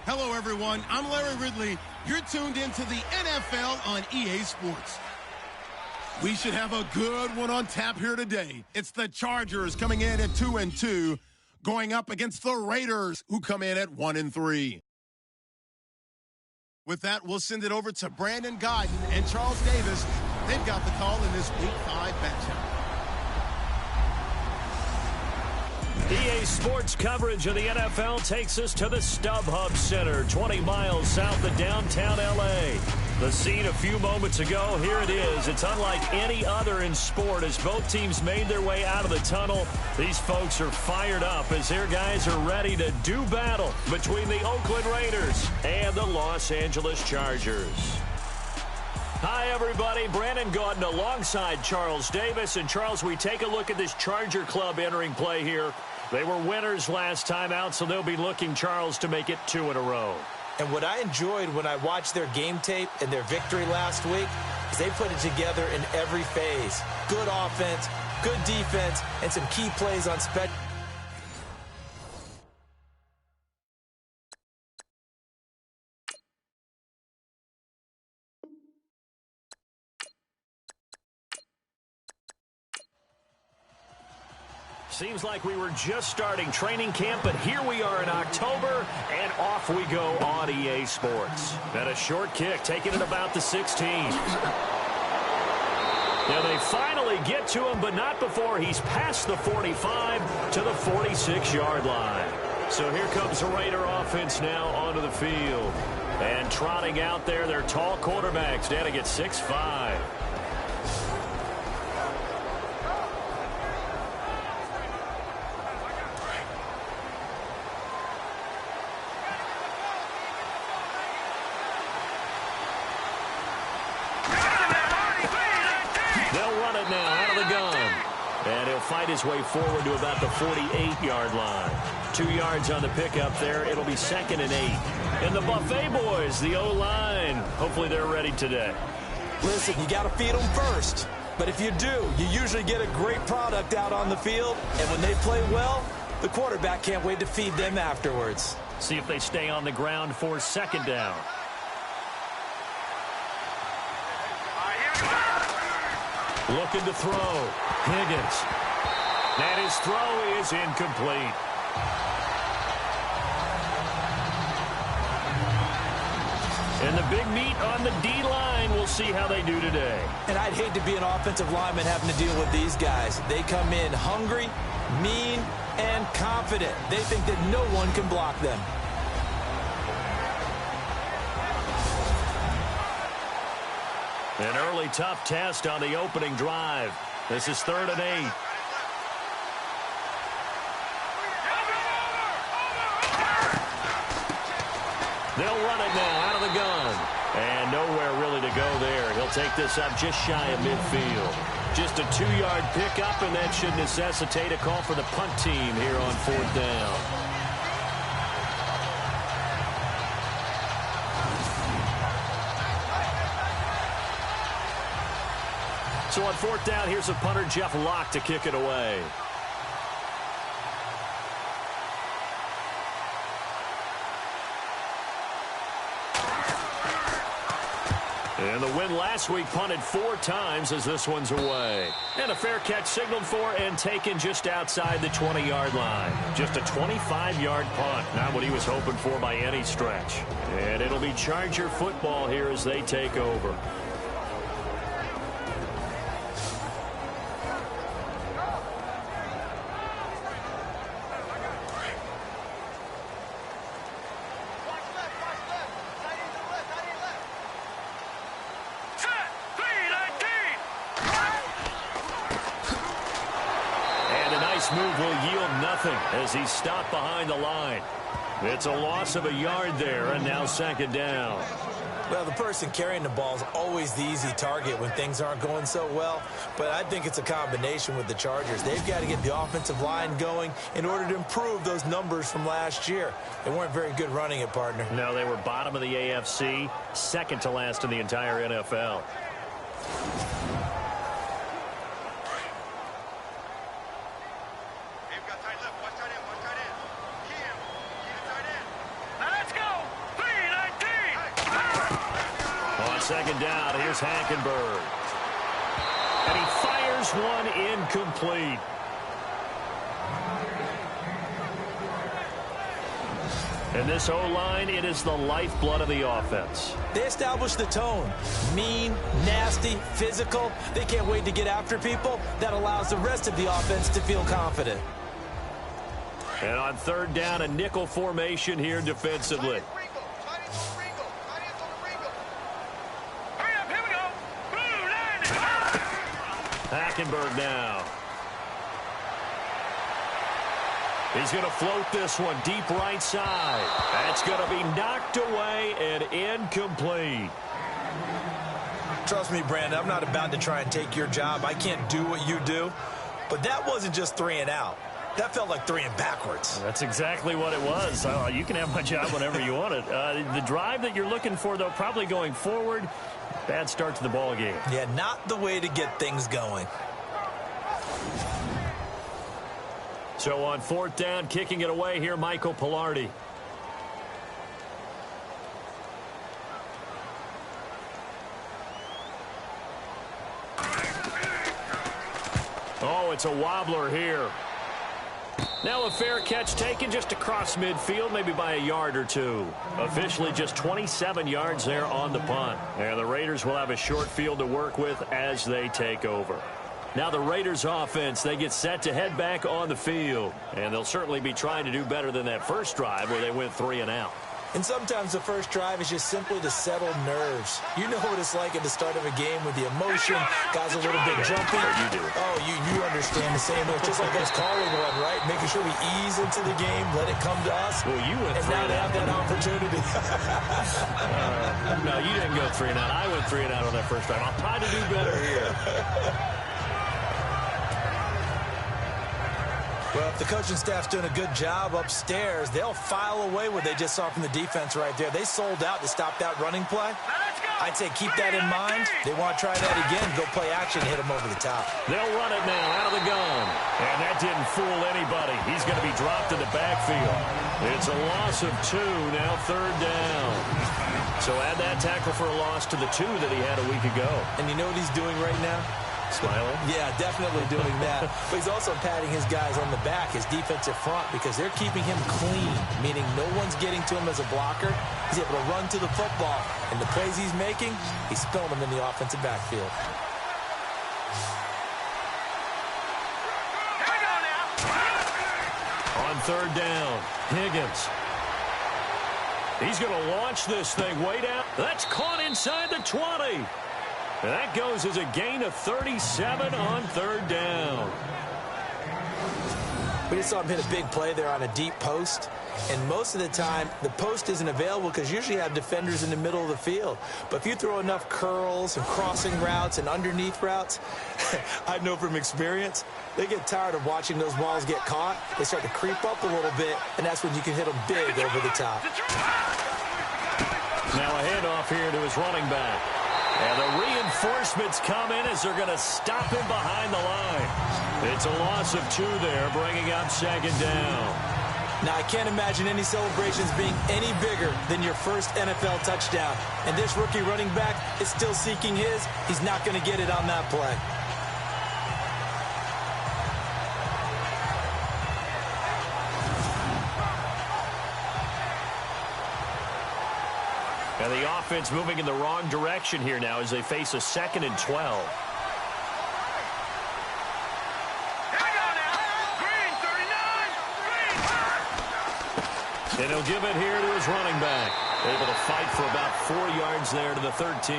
Hello, everyone. I'm Larry Ridley. You're tuned into the NFL on EA Sports. We should have a good one on tap here today. It's the Chargers coming in at 2-2, going up against the Raiders, who come in at 1-3. With that, we'll send it over to Brandon Godden and Charles Davis. They've got the call in this Week 5 matchup. EA Sports coverage of the NFL takes us to the StubHub Center, 20 miles south of downtown L.A. The scene a few moments ago, here it is. It's unlike any other in sport as both teams made their way out of the tunnel. These folks are fired up as their guys are ready to do battle between the Oakland Raiders and the Los Angeles Chargers. Hi, everybody. Brandon Gaudin alongside Charles Davis. And, Charles, we take a look at this Charger club entering play here. They were winners last time out, so they'll be looking, Charles, to make it 2 in a row. And what I enjoyed when I watched their game tape and their victory last week is they put it together in every phase. Good offense, good defense, and some key plays on special. Seems like we were just starting training camp, but here we are in October, and off we go on EA Sports. And a short kick, taking it about the 16. Now they finally get to him, but not before he's past the 45 to the 46-yard line. So here comes the Raider offense now onto the field. And trotting out there, their tall quarterback standing at 6'5". Fight his way forward to about the 48-yard line. 2 yards on the pickup there. It'll be 2nd and 8. And the Buffet boys, the O-line, hopefully they're ready today. Listen, you got to feed them first. But if you do, you usually get a great product out on the field. And when they play well, the quarterback can't wait to feed them afterwards. See if they stay on the ground for 2nd down. Looking to throw. Higgins. And his throw is incomplete. And the big meat on the D-line. We'll see how they do today. And I'd hate to be an offensive lineman having to deal with these guys. They come in hungry, mean, and confident. They think that no one can block them. An early tough test on the opening drive. This is 3rd and 8. They'll run it now out of the gun. And nowhere really to go there. He'll take this up just shy of midfield. Just a 2-yard pickup, and that should necessitate a call for the punt team here on 4th down. So on 4th down, here's a punter, Jeff Locke, to kick it away. And the win last week punted 4 times as this one's away. And a fair catch signaled for and taken just outside the 20-yard line. Just a 25-yard punt. Not what he was hoping for by any stretch. And it'll be Charger football here as they take over. Move will yield nothing as he's stopped behind the line. It's a loss of a yard there, and now 2nd down. Well, the person carrying the ball is always the easy target when things aren't going so well. But I think it's a combination with the Chargers. They've got to get the offensive line going in order to improve those numbers from last year. They weren't very good running it, partner. No, they were bottom of the AFC, 2nd to last in the entire NFL. They've got tight left. Watch tight end. Watch tight end. Keep the tight end. Now let's go. second down, here's Hackenberg. And he fires one incomplete. And this O-line, it is the lifeblood of the offense. They establish the tone. Mean, nasty, physical. They can't wait to get after people. That allows the rest of the offense to feel confident. And on third down, a nickel formation here defensively. Hackenberg now. He's going to float this one deep right side. That's going to be knocked away and incomplete. Trust me, Brandon, I'm not about to try and take your job. I can't do what you do. But that wasn't just 3 and out. That felt like 3 and backwards. That's exactly what it was. You can have my job whenever you want it. The drive that you're looking for, though, probably going forward. Bad start to the ball game. Yeah, not the way to get things going. So on fourth down, kicking it away here, Michael Pilardi. Oh, it's a wobbler here. Now a fair catch taken just across midfield, maybe by a yard or two. Officially just 27 yards there on the punt. And the Raiders will have a short field to work with as they take over. Now the Raiders offense, they get set to head back on the field. And they'll certainly be trying to do better than that first drive where they went 3 and out. And sometimes the first drive is just simply to settle nerves. You know what it's like at the start of a game with the emotion. Guys a little bit jumpy. You do. Oh, you understand the same. It's just like us calling one, right? Making sure we ease into the game, let it come to us. Well, you went 3 and out. And now they have that opportunity. No, you didn't go 3 and out. I went 3 and out on that first drive. I'll try to do better here. Well, if the coaching staff's doing a good job upstairs, they'll file away what they just saw from the defense right there. They sold out to stop that running play. I'd say keep that in mind. They want to try that again, go play action, hit them over the top. They'll run it now out of the gun. And that didn't fool anybody. He's going to be dropped in the backfield. It's a loss of 2, now third down. So add that tackle for a loss to the 2 that he had a week ago. And you know what he's doing right now? Smiling? Yeah, definitely doing that. But he's also patting his guys on the back, his defensive front, because they're keeping him clean, meaning no one's getting to him as a blocker. He's able to run to the football. And the plays he's making, he's spilling them in the offensive backfield. On third down, Higgins. He's going to launch this thing way down. That's caught inside the 20. And that goes as a gain of 37 on third down. We just saw him hit a big play there on a deep post. And most of the time, the post isn't available because usually you have defenders in the middle of the field. But if you throw enough curls and crossing routes and underneath routes, I know from experience, they get tired of watching those balls get caught. They start to creep up a little bit, and that's when you can hit them big over the top. Now a handoff here to his running back. And the reinforcements come in as they're going to stop him behind the line. It's a loss of 2 there, bringing up second down. Now, I can't imagine any celebrations being any bigger than your first NFL touchdown. And this rookie running back is still seeking his. He's not going to get it on that play. And the offense moving in the wrong direction here now as they face a 2nd and 12. And he'll give it here to his running back. Able to fight for about 4 yards there to the 13.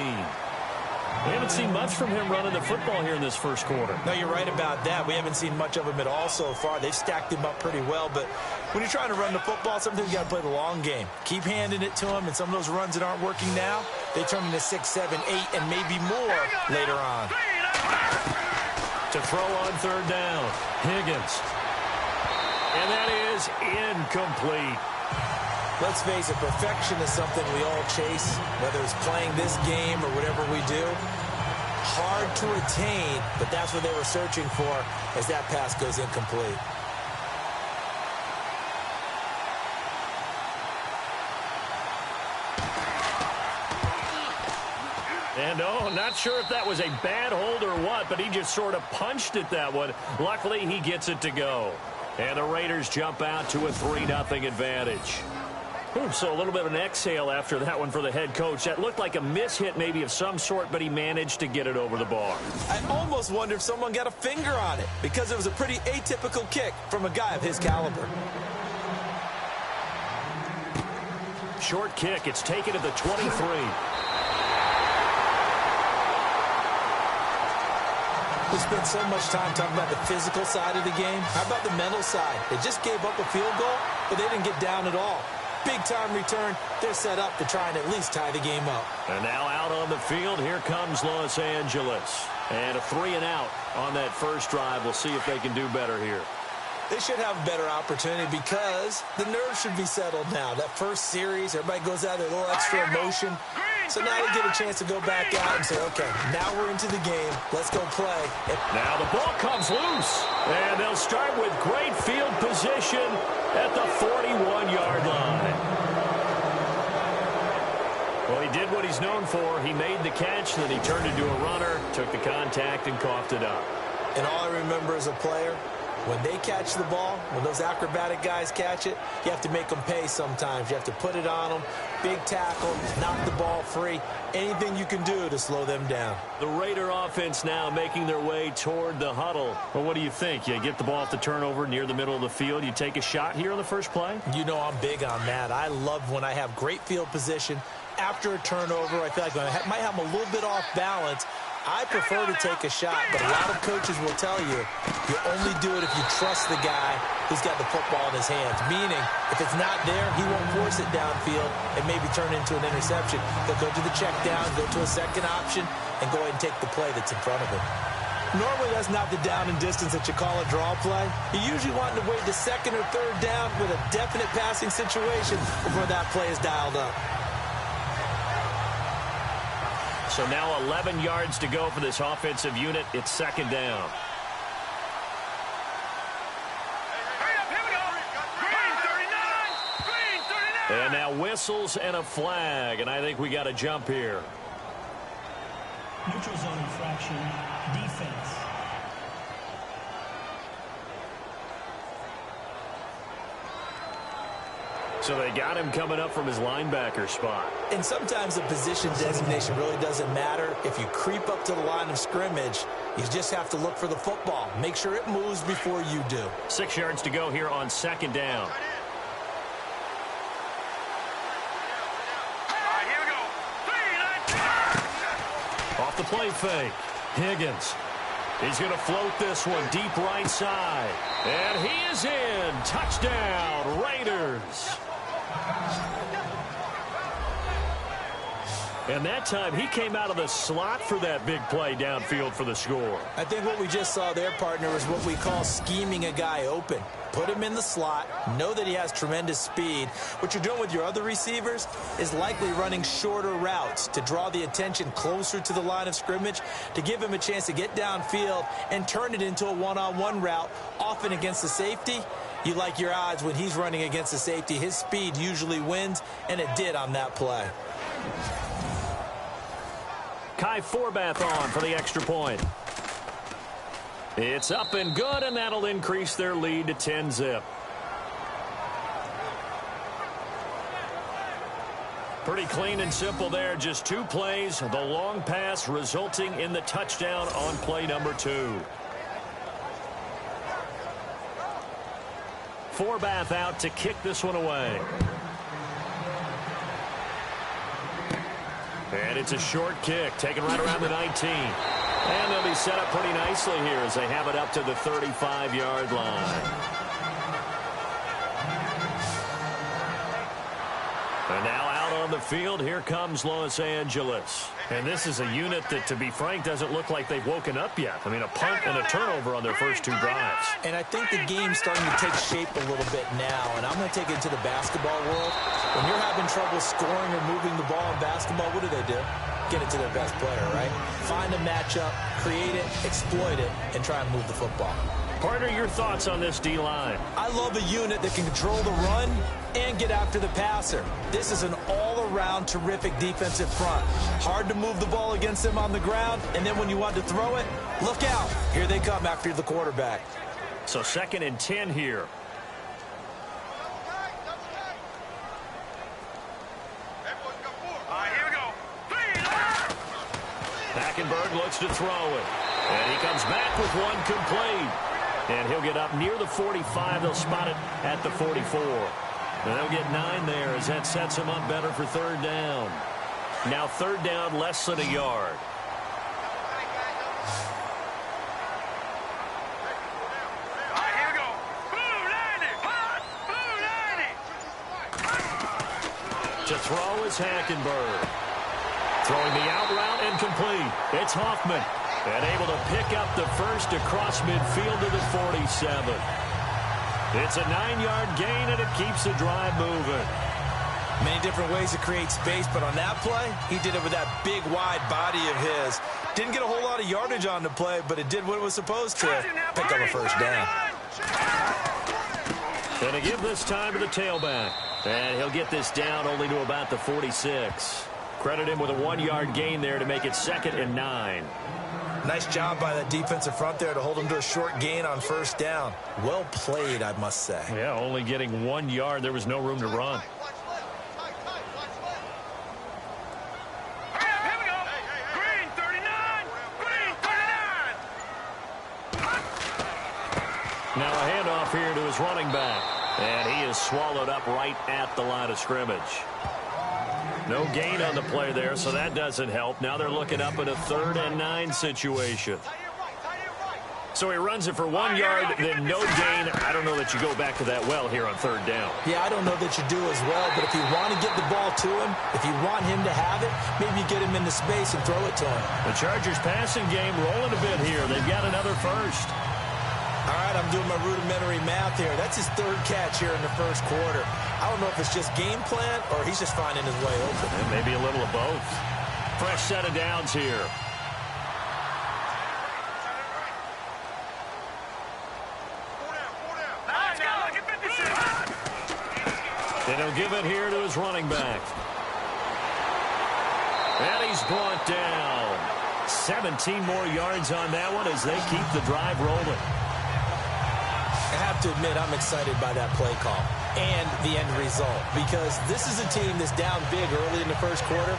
We haven't seen much from him running the football here in this first quarter. No, you're right about that. We haven't seen much of him at all so far. They've stacked him up pretty well. But when you're trying to run the football, sometimes you got to play the long game. Keep handing it to him, and some of those runs that aren't working now, they turn into 6, 7, 8, and maybe more later on. To throw on third down, Higgins. And that is incomplete. Let's face it, perfection is something we all chase, whether it's playing this game or whatever we do. Hard to attain, but that's what they were searching for as that pass goes incomplete. And, not sure if that was a bad hold or what, but he just sort of punched it that one. Luckily, he gets it to go. And the Raiders jump out to a 3-0 advantage. So a little bit of an exhale after that one for the head coach. That looked like a mishit maybe of some sort, but he managed to get it over the bar. I almost wonder if someone got a finger on it because it was a pretty atypical kick from a guy of his caliber. Short kick. It's taken to the 23. We spent so much time talking about the physical side of the game. How about the mental side? They just gave up a field goal, but they didn't get down at all. Big-time return. They're set up to try and at least tie the game up. And now out on the field, here comes Los Angeles. And a 3-and-out on that first drive. We'll see if they can do better here. They should have a better opportunity because the nerves should be settled now. That first series, everybody goes out there, a little extra emotion. So now they get a chance to go back out and say, okay, now we're into the game. Let's go play. Now the ball comes loose. And they'll start with great field position at the 41-yard line. Well, he did what he's known for. He made the catch, then he turned into a runner, took the contact, and coughed it up. And all I remember as a player, when they catch the ball, when those acrobatic guys catch it, you have to make them pay sometimes. You have to put it on them, big tackle, knock the ball free, anything you can do to slow them down. The Raider offense now making their way toward the huddle. Well, what do you think? You get the ball off the turnover near the middle of the field. You take a shot here on the first play? You know I'm big on that. I love when I have great field position. After a turnover, I feel like I might have them a little bit off balance. I prefer to take a shot, but a lot of coaches will tell you only do it if you trust the guy who's got the football in his hands. Meaning, if it's not there, he won't force it downfield and maybe turn it into an interception. He'll go to the check down, go to a second option, and go ahead and take the play that's in front of him. Normally, that's not the down and distance that you call a draw play. You usually want to wait the second or third down with a definite passing situation before that play is dialed up. So now 11 yards to go for this offensive unit. It's second down. And now whistles and a flag, and I think we got a jump here. Neutral zone infraction, defense. So they got him coming up from his linebacker spot. And sometimes the position designation really doesn't matter. If you creep up to the line of scrimmage, you just have to look for the football. Make sure it moves before you do. 6 yards to go here on second down. Off the play fake. Higgins. He's going to float this one deep right side. And he is in. Touchdown, Raiders. And that time, he came out of the slot for that big play downfield for the score. I think what we just saw there, partner, is what we call scheming a guy open. Put him in the slot, know that he has tremendous speed. What you're doing with your other receivers is likely running shorter routes to draw the attention closer to the line of scrimmage, to give him a chance to get downfield and turn it into a one-on-one route, often against the safety. You like your odds when he's running against the safety. His speed usually wins, and it did on that play. Kai Forbath on for the extra point. It's up and good, and that'll increase their lead to 10-zip. Pretty clean and simple there. Just 2 plays. The long pass resulting in the touchdown on play number 2. Forbath out to kick this one away. And it's a short kick, taken right around the 19. And they'll be set up pretty nicely here as they have it up to the 35-yard line. And now out on the field, here comes Los Angeles. And this is a unit that, to be frank, doesn't look like they've woken up yet. I mean, a punt and a turnover on their first 2 drives. And I think the game's starting to take shape a little bit now. And I'm going to take it to the basketball world. When you're having trouble scoring or moving the ball in basketball, what do? Get it to their best player, right? Find a matchup, create it, exploit it, and try and move the football. Partner, your thoughts on this D-line? I love a unit that can control the run and get after the passer. This is an all-around all-around terrific defensive front. Hard to move the ball against them on the ground, and then when you want to throw it, look out. Here they come after the quarterback. So 2nd and 10 here. Hackenberg looks to throw it. And he comes back with one complete. And he'll get up near the 45. They'll spot it at the 44. And they'll get 9 there as that sets him up better for 3rd down. Now 3rd down, less than a yard. To throw is Hackenberg. Throwing the out route and complete. It's Hoffman. And able to pick up the first across midfield to the 47. It's a 9-yard gain, and it keeps the drive moving. Many different ways to create space, but on that play, he did it with that big, wide body of his. Didn't get a whole lot of yardage on the play, but it did what it was supposed to. Pick up a first down. And to give this time to the tailback. And he'll get this down only to about the 46. Credit him with a 1-yard gain there to make it 2nd and 9. Nice job by that defensive front there to hold him to a short gain on first down. Well played, I must say. Yeah, only getting 1 yard. There was no room to run. Now a handoff here to his running back. And he is swallowed up right at the line of scrimmage. No gain on the play there, so that doesn't help. Now they're looking up at a 3rd and 9 situation. So he runs it for 1 yard, then no gain. I don't know that you go back to that well here on 3rd down. Yeah, I don't know that you do as well, but if you want to get the ball to him, if you want him to have it, maybe you get him into space and throw it to him. The Chargers passing game rolling a bit here. They've got another first. All right, I'm doing my rudimentary math here. That's his 3rd catch here in the first quarter. I don't know if it's just game plan or he's just finding his way open. And maybe a little of both. Fresh set of downs here. And he'll give it here to his running back. And he's brought down. 17 more yards on that one as they keep the drive rolling. I have to admit, I'm excited by that play call and the end result because this is a team that's down big early in the first quarter,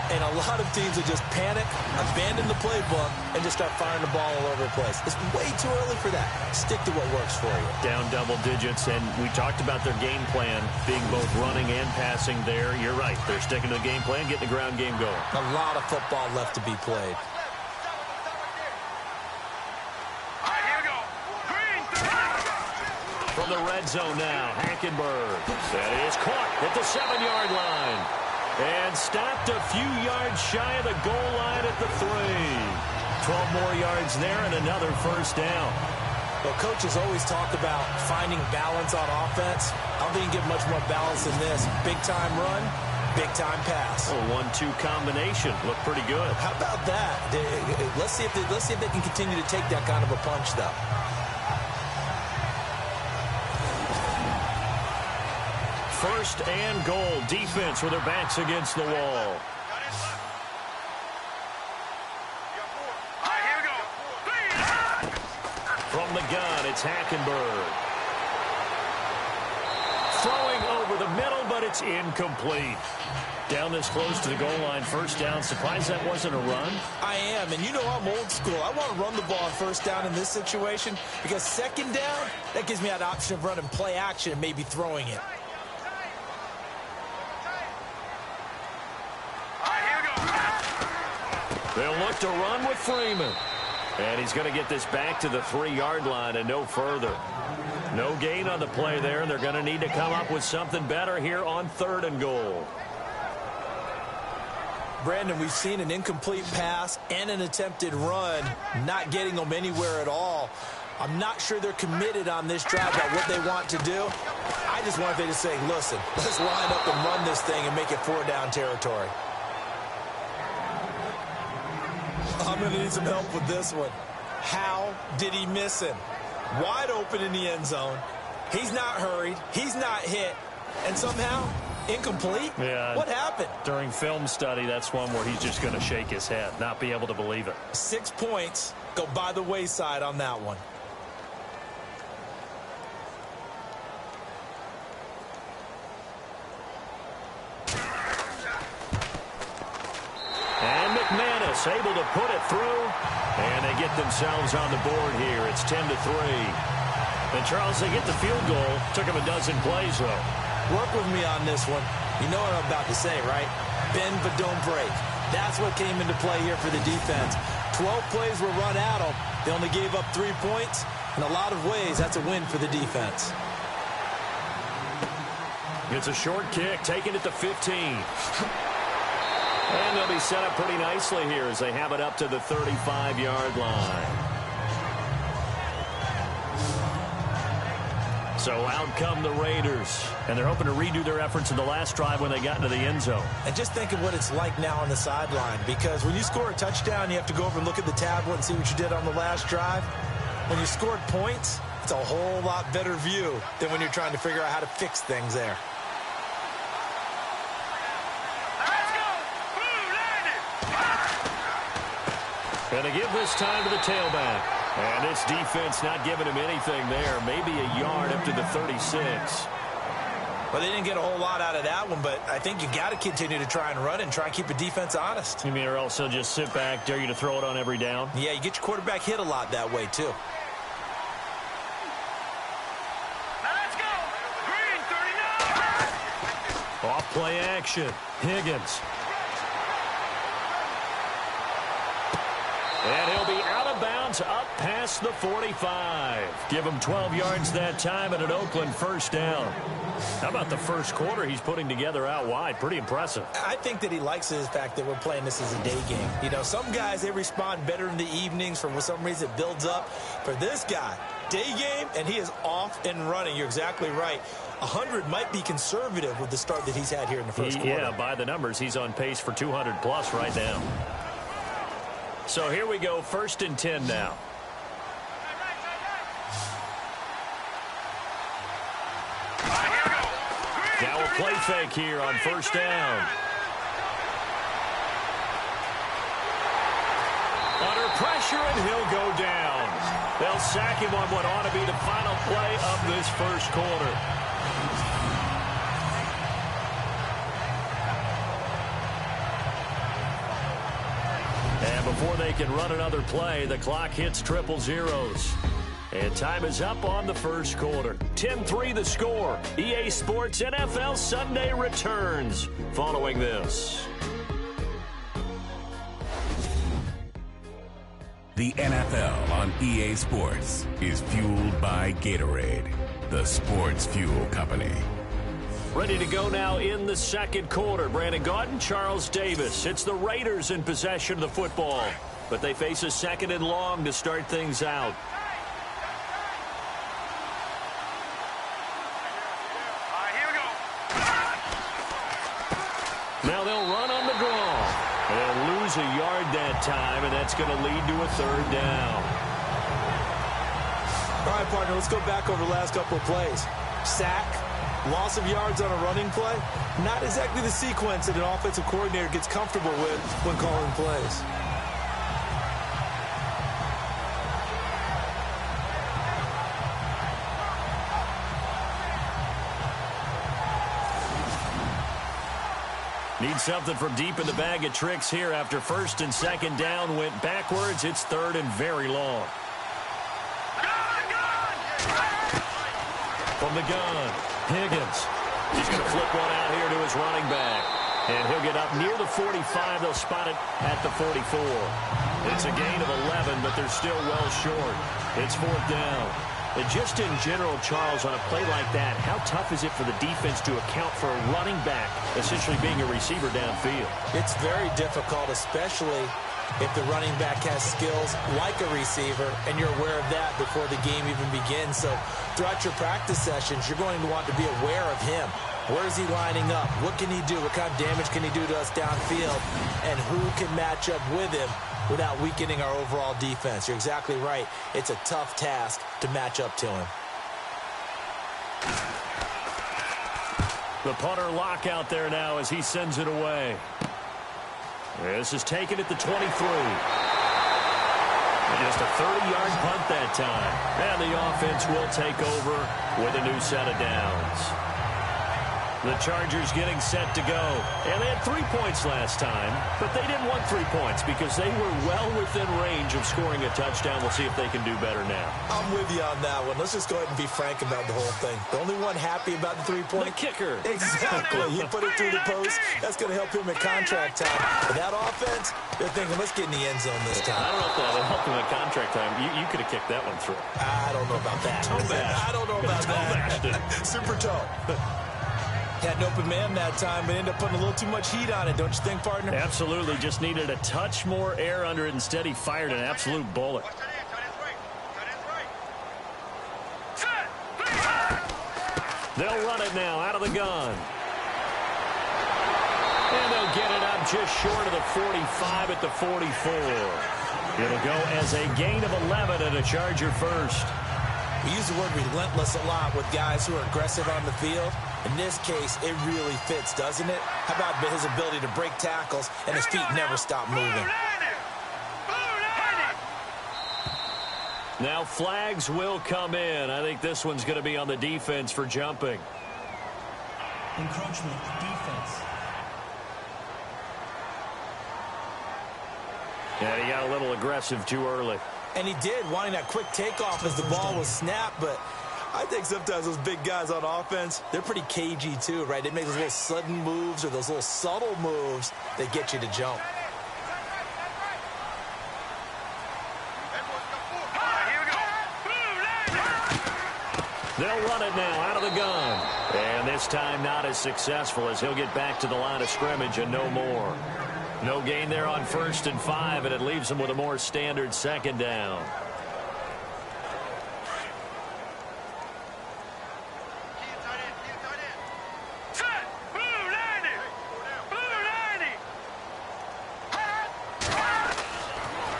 and a lot of teams will just panic, abandon the playbook, and just start firing the ball all over the place. It's way too early for that. Stick to what works for you. Down double digits, and we talked about their game plan being both running and passing there. You're right. They're sticking to the game plan, getting the ground game going. A lot of football left to be played. From the red zone now, Hackenberg. That is caught at the 7-yard line. And stopped a few yards shy of the goal line at the 3. 12 more yards there and another first down. Well, coaches always talk about finding balance on offense. I don't think you get much more balance than this. Big-time run, big-time pass. A 1-2 combination. Looked pretty good. How about that? Let's see if they can continue to take that kind of a punch, though. First and goal. Defense with their backs against the wall. From the gun, it's Hackenberg. Throwing over the middle, but it's incomplete. Down this close to the goal line, first down. Surprised that wasn't a run? I am, and you know I'm old school. I want to run the ball on first down in this situation because second down, that gives me that option of running play action and maybe throwing it. They'll look to run with Freeman. And he's going to get this back to the 3-yard line and no further. No gain on the play there, and they're going to need to come up with something better here on 3rd and goal. Brandon, we've seen an incomplete pass and an attempted run, not getting them anywhere at all. I'm not sure they're committed on this drive about what they want to do. I just want them to say, listen, let's line up and run this thing and make it 4-down territory. I'm going to need some help with this one. How did he miss him? Wide open in the end zone. He's not hurried. He's not hit. And somehow Incomplete? Yeah. What happened? During film study, that's one where he's just going to shake his head, not be able to believe it. 6 points go by the wayside on that one. And McManus able to put it through. And they get themselves on the board here. It's 10-3. And, Charles, they get the field goal. Took him a dozen plays, though. Work with me on this one. You know what I'm about to say, right? Bend but don't break. That's what came into play here for the defense. 12 plays were run at them. They only gave up 3 points. In a lot of ways, that's a win for the defense. It's a short kick, taking it to 15. And they'll be set up pretty nicely here as they have it up to the 35-yard line. So out come the Raiders. And they're hoping to redo their efforts in the last drive when they got into the end zone. And just think of what it's like now on the sideline. Because when you score a touchdown, you have to go over and look at the tablet and see what you did on the last drive. When you scored points, it's a whole lot better view than when you're trying to figure out how to fix things there. And they give this time to the tailback. And this defense not giving him anything there. Maybe a yard up to the 36. Well, they didn't get a whole lot out of that one, but I think you got to continue to try and run and try and keep the defense honest. You mean, or else they'll just sit back, dare you to throw it on every down? Yeah, you get your quarterback hit a lot that way, too. Let's go! Green 39! Off play action. Higgins. And he'll be out of bounds up past the 45. Give him 12 yards that time and an Oakland first down. How about the first quarter he's putting together out wide? Pretty impressive. I think that he likes the fact that we're playing this as a day game. You know, some guys, they respond better in the evenings. For some reason, it builds up. For this guy, day game, and he is off and running. You're exactly right. 100 might be conservative with the start that he's had here in the first quarter. Yeah, by the numbers, he's on pace for 200-plus right now. So here we go, 1st and 10 now. Now a play fake here on first down. Under pressure, and he'll go down. They'll sack him on what ought to be the final play of this first quarter. And before they can run another play, the clock hits triple zeros. And time is up on the first quarter. 10-3 the score. EA Sports NFL Sunday returns following this. The NFL on EA Sports is fueled by Gatorade, the sports fuel company. Ready to go now in the second quarter. Brandon Gaudin, Charles Davis. It's the Raiders in possession of the football, but they face a 2nd and long to start things out. Now they'll run on the draw. They'll lose a yard that time, and that's going to lead to a 3rd down. All right, partner, let's go back over the last couple of plays. Sack, loss of yards on a running play. Not exactly the sequence that an offensive coordinator gets comfortable with when calling plays. Need something from deep in the bag of tricks here after 1st and 2nd down went backwards. It's 3rd and very long. From the gun, Higgins. He's going to flip one out here to his running back. And he'll get up near the 45. They'll spot it at the 44. It's a gain of 11, but they're still well short. It's 4th down. And just in general, Charles, on a play like that, how tough is it for the defense to account for a running back essentially being a receiver downfield? It's very difficult, especially if the running back has skills like a receiver, and you're aware of that before the game even begins. So throughout your practice sessions, you're going to want to be aware of him. Where is he lining up? What can he do? What kind of damage can he do to us downfield? And who can match up with him without weakening our overall defense? You're exactly right. It's a tough task to match up to him. The punter lock out there now as he sends it away. This is taken at the 23. Just a 30-yard punt that time. And the offense will take over with a new set of downs. The Chargers getting set to go. And they had 3 points last time, but they didn't want 3 points because they were well within range of scoring a touchdown. We'll see if they can do better now. I'm with you on that one. Let's just go ahead and be frank about the whole thing. The only one happy about the 3-point? The kicker. Exactly. He put it through the post. That's going to help him in contract time. But that offense, they're thinking, let's get in the end zone this time. I don't know if that will help him in contract time. You could have kicked that one through. I don't know about that. I don't know about that. Super toe. Had an open man that time, but ended up putting a little too much heat on it, don't you think, partner? Absolutely. Just needed a touch more air under it. Instead, he fired an absolute bullet. They'll run it now out of the gun. And they'll get it up just short of the 45 at the 44. It'll go as a gain of 11 and a Charger first. We use the word relentless a lot with guys who are aggressive on the field. In this case, it really fits, doesn't it? How about his ability to break tackles and his feet never stop moving? Now flags will come in. I think this one's going to be on the defense for jumping. Encroachment, defense. Yeah, he got a little aggressive too early. And he did, wanting that quick takeoff as the ball was snapped, but I think sometimes those big guys on offense, they're pretty cagey too, right? They make those little sudden moves or those little subtle moves that get you to jump. They'll run it now out of the gun. And this time not as successful as he'll get back to the line of scrimmage and no more. No gain there on 1st and 5, and it leaves them with a more standard 2nd down.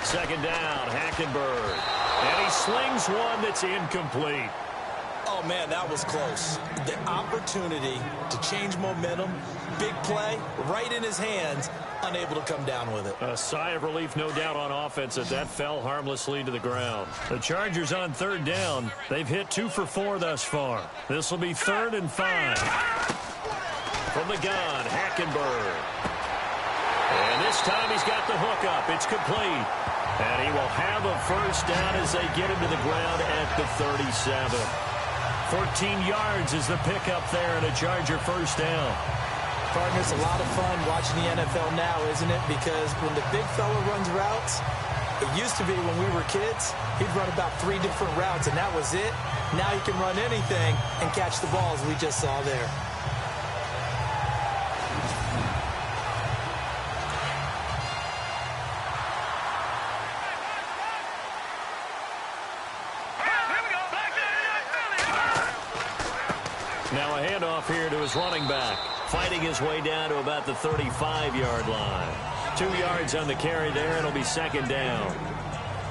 Second down, Hackenberg. And he slings one that's incomplete. Oh, man, that was close. The opportunity to change momentum, big play, right in his hands, unable to come down with it. A sigh of relief, no doubt, on offense as that fell harmlessly to the ground. The Chargers on 3rd down. They've hit 2 for 4 thus far. This will be 3rd and 5. From the gun, Hackenberg. And this time he's got the hook up. It's complete. And he will have a 1st down as they get him to the ground at the 37. 14 yards is the pickup there and a Charger 1st down. Partner, it's a lot of fun watching the NFL now, isn't it? Because when the big fella runs routes, it used to be when we were kids, he'd run about 3 different routes, and that was it. Now he can run anything and catch the balls we just saw there. Now a handoff here to his running back. Fighting his way down to about the 35-yard line. 2 yards on the carry there. It'll be 2nd down.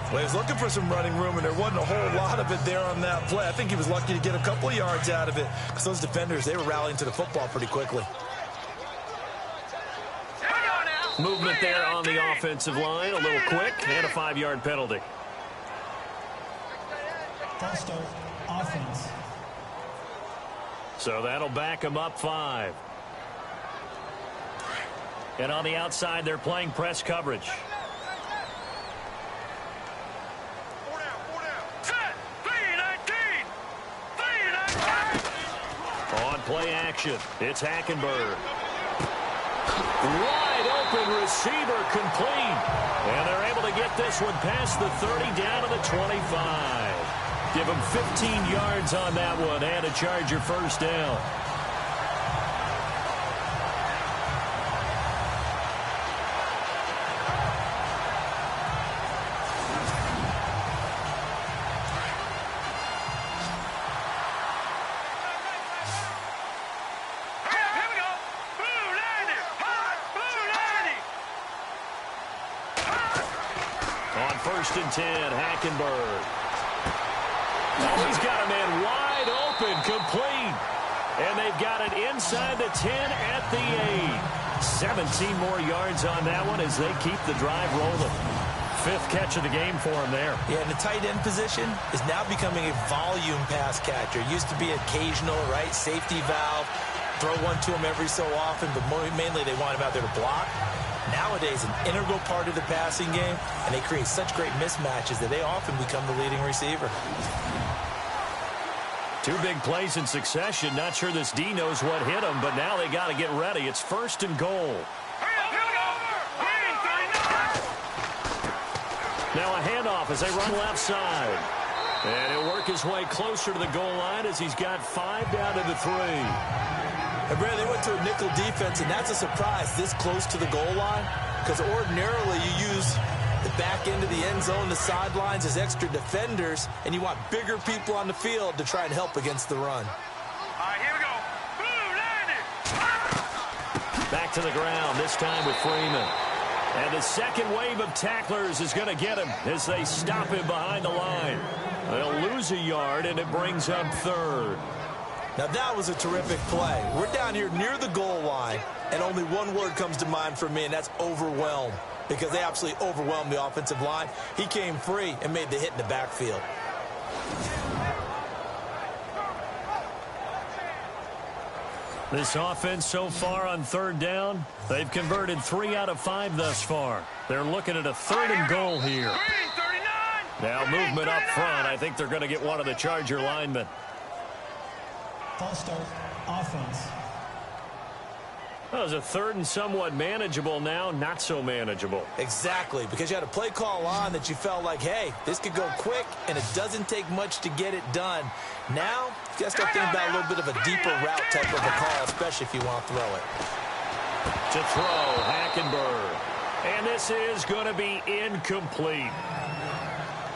Well, he was looking for some running room, and there wasn't a whole lot of it there on that play. I think he was lucky to get a couple of yards out of it because those defenders, they were rallying to the football pretty quickly. Movement there on the offensive line. A little quick and a 5-yard penalty. False start, offense. So that'll back him up 5. And on the outside, they're playing press coverage. On play action, it's Hackenberg. Wide open receiver complete. And they're able to get this one past the 30 down to the 25. Give him 15 yards on that one and a Charger 1st down. On 1st and 10, Hackenberg. Oh, he's got a man wide open, complete. And they've got it inside the 10 at the 8. 17 more yards on that one as they keep the drive rolling. 5th catch of the game for him there. Yeah, and the tight end position is now becoming a volume pass catcher. Used to be occasional, right? Safety valve. Throw one to him every so often, but mainly they want him out there to block. Nowadays, an integral part of the passing game, and they create such great mismatches that they often become the leading receiver. 2 big plays in succession. Not sure this D knows what hit him, but now they got to get ready. It's 1st and goal. Now a handoff as they run left side. And he'll work his way closer to the goal line as he's got 5 down to the 3. And Brad, they went to a nickel defense, and that's a surprise this close to the goal line, because ordinarily you use the back end of the end zone, the sidelines as extra defenders, and you want bigger people on the field to try and help against the run. All right, here we go. Blue, Back to the ground, this time with Freeman. And the second wave of tacklers is going to get him as they stop him behind the line. They'll lose a yard, and it brings up 3rd. Now that was a terrific play. We're down here near the goal line, and only one word comes to mind for me, and that's overwhelmed, because they absolutely overwhelmed the offensive line. He came free and made the hit in the backfield. This offense so far on 3rd down, they've converted 3 out of 5 thus far. They're looking at a 3rd and goal here. Now movement up front. I think they're going to get one of the Charger linemen. False start, offense. That was a 3rd and somewhat manageable, now not so manageable. Exactly, because you had a play call on that you felt like, hey, this could go quick, and it doesn't take much to get it done. Now, you got to start thinking about a little bit of a deeper route type of a call, especially if you want to throw it. To throw, Hackenberg. And this is going to be incomplete.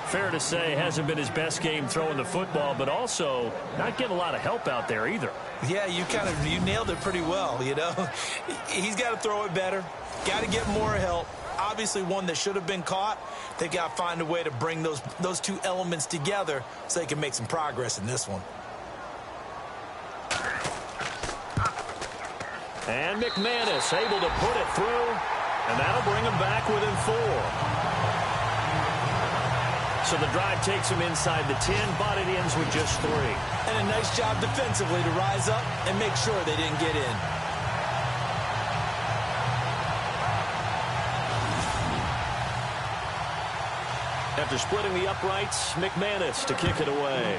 Fair to say, hasn't been his best game throwing the football, but also not getting a lot of help out there either. Yeah, you nailed it pretty well, you know. He's got to throw it better, got to get more help. Obviously one that should have been caught. They got to find a way to bring those 2 elements together so they can make some progress in this one. And McManus able to put it through, and that'll bring him back within 4. So the drive takes him inside the 10, but it ends with just 3. And a nice job defensively to rise up and make sure they didn't get in. After splitting the uprights, McManus to kick it away.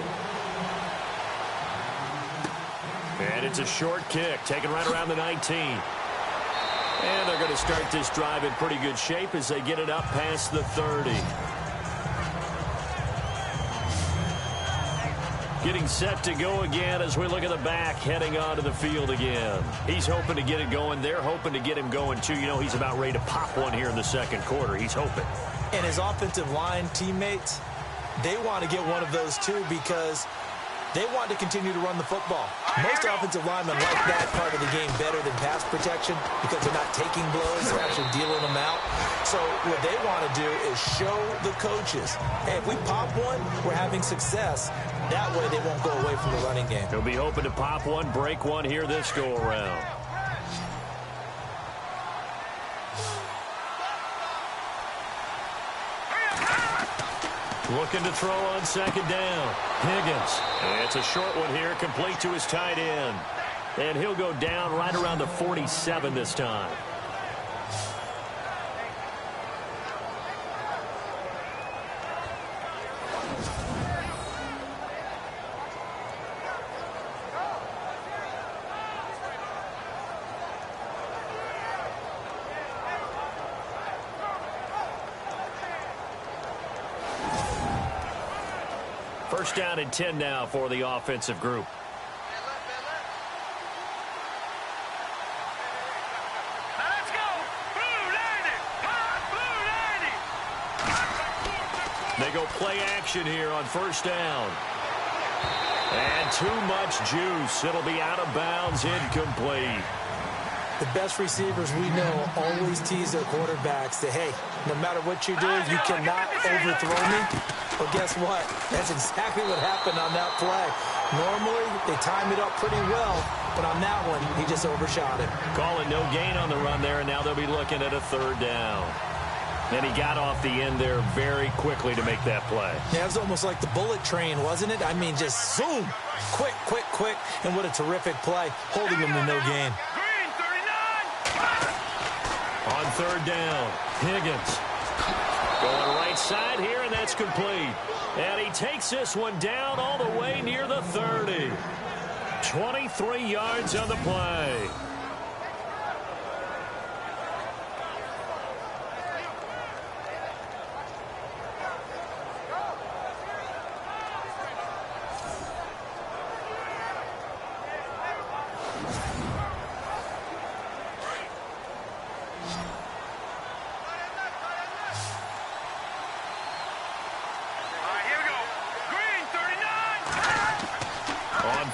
And it's a short kick, taken right around the 19. And they're going to start this drive in pretty good shape as they get it up past the 30. Getting set to go again as we look at the back, heading onto the field again. He's hoping to get it going. They're hoping to get him going, too. You know, he's about ready to pop one here in the 2nd quarter. He's hoping. And his offensive line teammates, they want to get one of those, too, because they want to continue to run the football. Most offensive linemen like that part of the game better than pass protection because they're not taking blows, they're actually dealing them out. So what they want to do is show the coaches, hey, if we pop one, we're having success. That way they won't go away from the running game. He'll be hoping to pop one, break one here this go-around. Looking to throw on 2nd down. Higgins. And it's a short one here, complete to his tight end. And he'll go down right around the 47 this time. First down and 10 now for the offensive group. Now let's go. Blue 90. Blue 90. They go play action here on 1st down. And too much juice. It'll be out of bounds, incomplete. The best receivers we know always tease their quarterbacks that, hey, no matter what you do, you cannot overthrow me. Well, guess what? That's exactly what happened on that play. Normally, they time it up pretty well, but on that one, he just overshot it. Call it no gain on the run there, and now they'll be looking at a third down. And he got off the end there very quickly to make that play. Yeah, it was almost like the bullet train, wasn't it? I mean, just zoom. Quick, quick, quick. And what a terrific play, holding him to no gain. Green, 39. On third down, Higgins. Going right side here, and that's complete. And he takes this one down all the way near the 30. 23 yards on the play.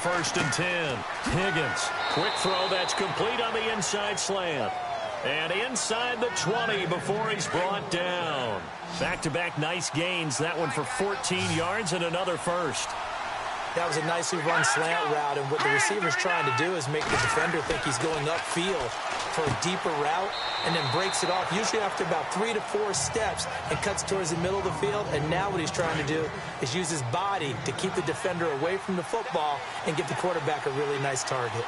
First and 10. Higgins. Quick throw that's complete on the inside slant. And inside the 20 before he's brought down. Back-to-back nice gains. That one for 14 yards and another first. That was a nicely run slant route, and what the receiver's trying to do is make the defender think he's going upfield for a deeper route, and then breaks it off, usually after about 3 to 4 steps, and cuts towards the middle of the field. And now what he's trying to do is use his body to keep the defender away from the football and give the quarterback a really nice target.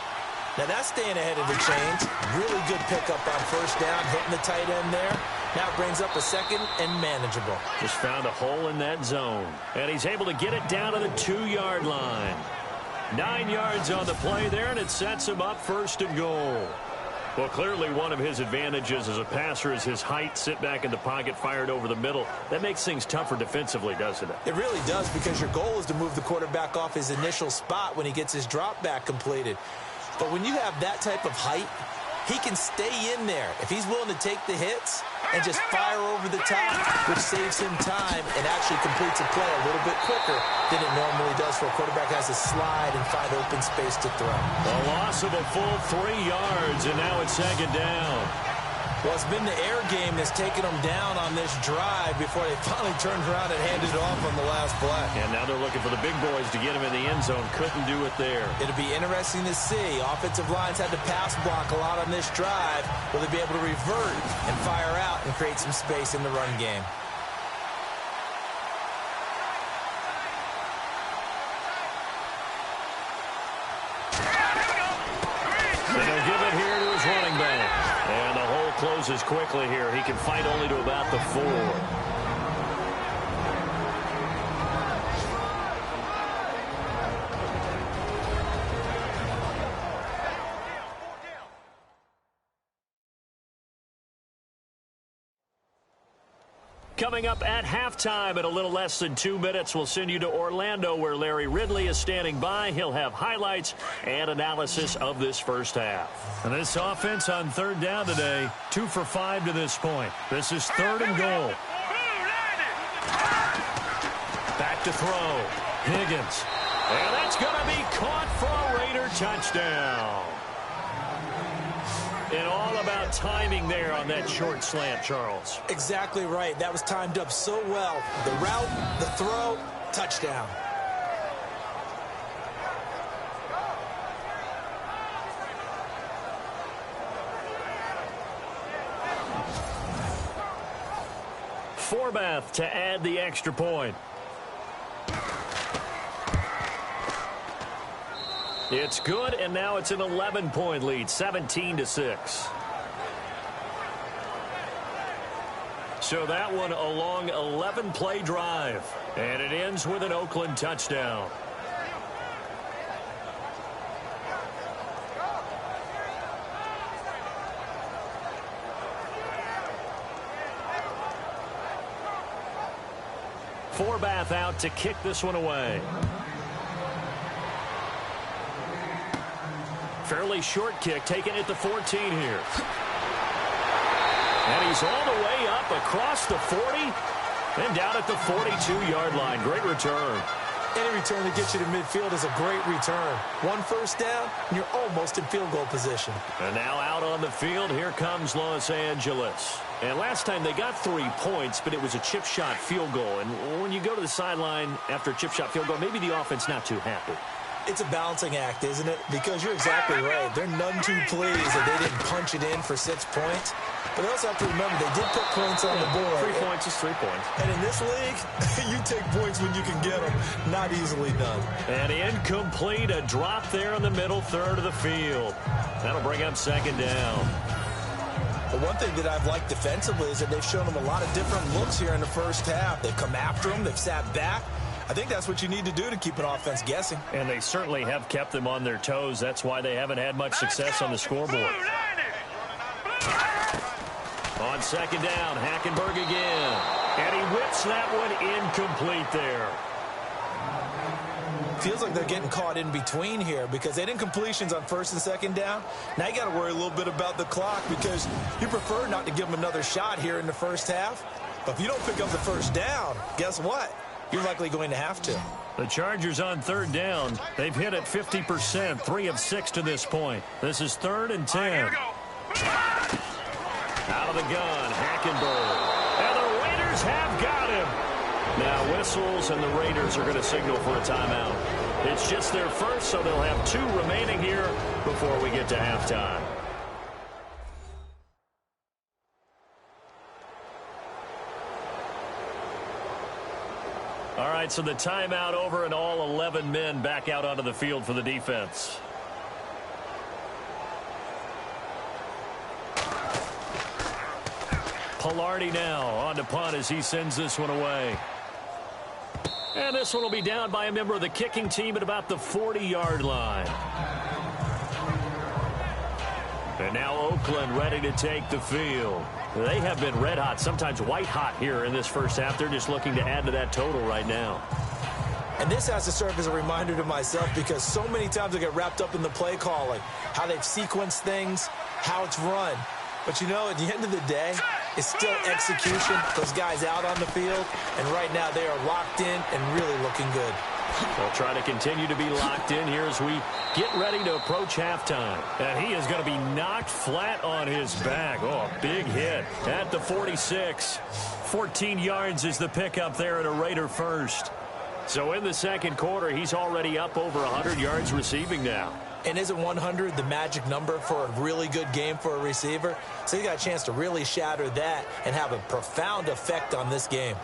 Now that's staying ahead of the chains. Really good pickup on first down, hitting the tight end there. Now brings up a second and manageable. Just found a hole in that zone. And he's able to get it down to the 2-yard line. 9 yards on the play there, and it sets him up first and goal. Well, clearly one of his advantages as a passer is his height. Sit back in the pocket, fired over the middle. That makes things tougher defensively, doesn't it? It really does, because your goal is to move the quarterback off his initial spot when he gets his drop back completed. But when you have that type of height, he can stay in there if he's willing to take the hits and just fire over the top, which saves him time and actually completes a play a little bit quicker than it normally does for a quarterback has to slide and find open space to throw. A loss of a full 3 yards, and now it's second down. Well, it's been the air game that's taken them down on this drive before they finally turned around and handed it off on the last play. And now they're looking for the big boys to get him in the end zone. Couldn't do it there. It'll be interesting to see. Offensive lines had to pass block a lot on this drive. Will they be able to revert and fire out and create some space in the run game? And they'll give it here to his running back. And the hole closes quickly here. He can fight only to about the 4. Coming up at halftime in a little less than 2 minutes, we'll send you to Orlando where Larry Ridley is standing by. He'll have highlights and analysis of this first half. And this offense on third down today, 2 for 5 to this point. This is third and goal. Back to throw. Higgins. And that's going to be caught for a Raider touchdown. And all about timing there on that short slant, Charles. Exactly right. That was timed up so well. The route, the throw, touchdown. Forbath to add the extra point. It's good, and now it's an 11-point lead, 17-6. So that one a long 11-play drive, and it ends with an Oakland touchdown. Forbath out to kick this one away. Fairly short kick, taken at the 14 here. And he's all the way up across the 40 and down at the 42-yard line. Great return. Any return that gets you to midfield is a great return. One first down, and you're almost in field goal position. And now out on the field, here comes Los Angeles. And last time they got 3 points, but it was a chip shot field goal. And when you go to the sideline after a chip shot field goal, maybe the offense not too happy. It's a balancing act, isn't it? Because you're exactly right. They're none too pleased that they didn't punch it in for 6 points. But they also have to remember they did put points on the board. 3 points is 3 points. And in this league, you take points when you can get them. Not easily done. And incomplete, a drop there in the middle third of the field. That'll bring up second down. The one thing that I've liked defensively is that they've shown them a lot of different looks here in the first half. They've come after them. They've sat back. I think that's what you need to do to keep an offense guessing. And they certainly have kept them on their toes. That's why they haven't had much success on the scoreboard. On second down, Hackenberg again. And he whips that one incomplete there. Feels like they're getting caught in between here because they didn't completions on first and second down. Now you got to worry a little bit about the clock because you prefer not to give them another shot here in the first half. But if you don't pick up the first down, guess what? You're likely going to have to. The Chargers on third down. They've hit it 50%, 3 of 6 to this point. This is 3rd and 10. Out of the gun, Hackenberg. And the Raiders have got him. Now whistles, and the Raiders are going to signal for a timeout. It's just their first, so they'll have 2 remaining here before we get to halftime. All right, so the timeout over and all 11 men back out onto the field for the defense. Pilardi now on to punt as he sends this one away. And this one will be down by a member of the kicking team at about the 40-yard line. And now Oakland ready to take the field. They have been red hot, sometimes white hot here in this first half. They're just looking to add to that total right now. And this has to serve as a reminder to myself because so many times I get wrapped up in the play calling, how they've sequenced things, how it's run. But, you know, at the end of the day, it's still execution. Those guys out on the field, and right now they are locked in and really looking good. They'll try to continue to be locked in here as we get ready to approach halftime. And he is going to be knocked flat on his back. Oh, a big hit at the 46. 14 yards is the pickup there at a Raider first. So in the second quarter, he's already up over 100 yards receiving now. And isn't 100 the magic number for a really good game for a receiver? So he got a chance to really shatter that and have a profound effect on this game.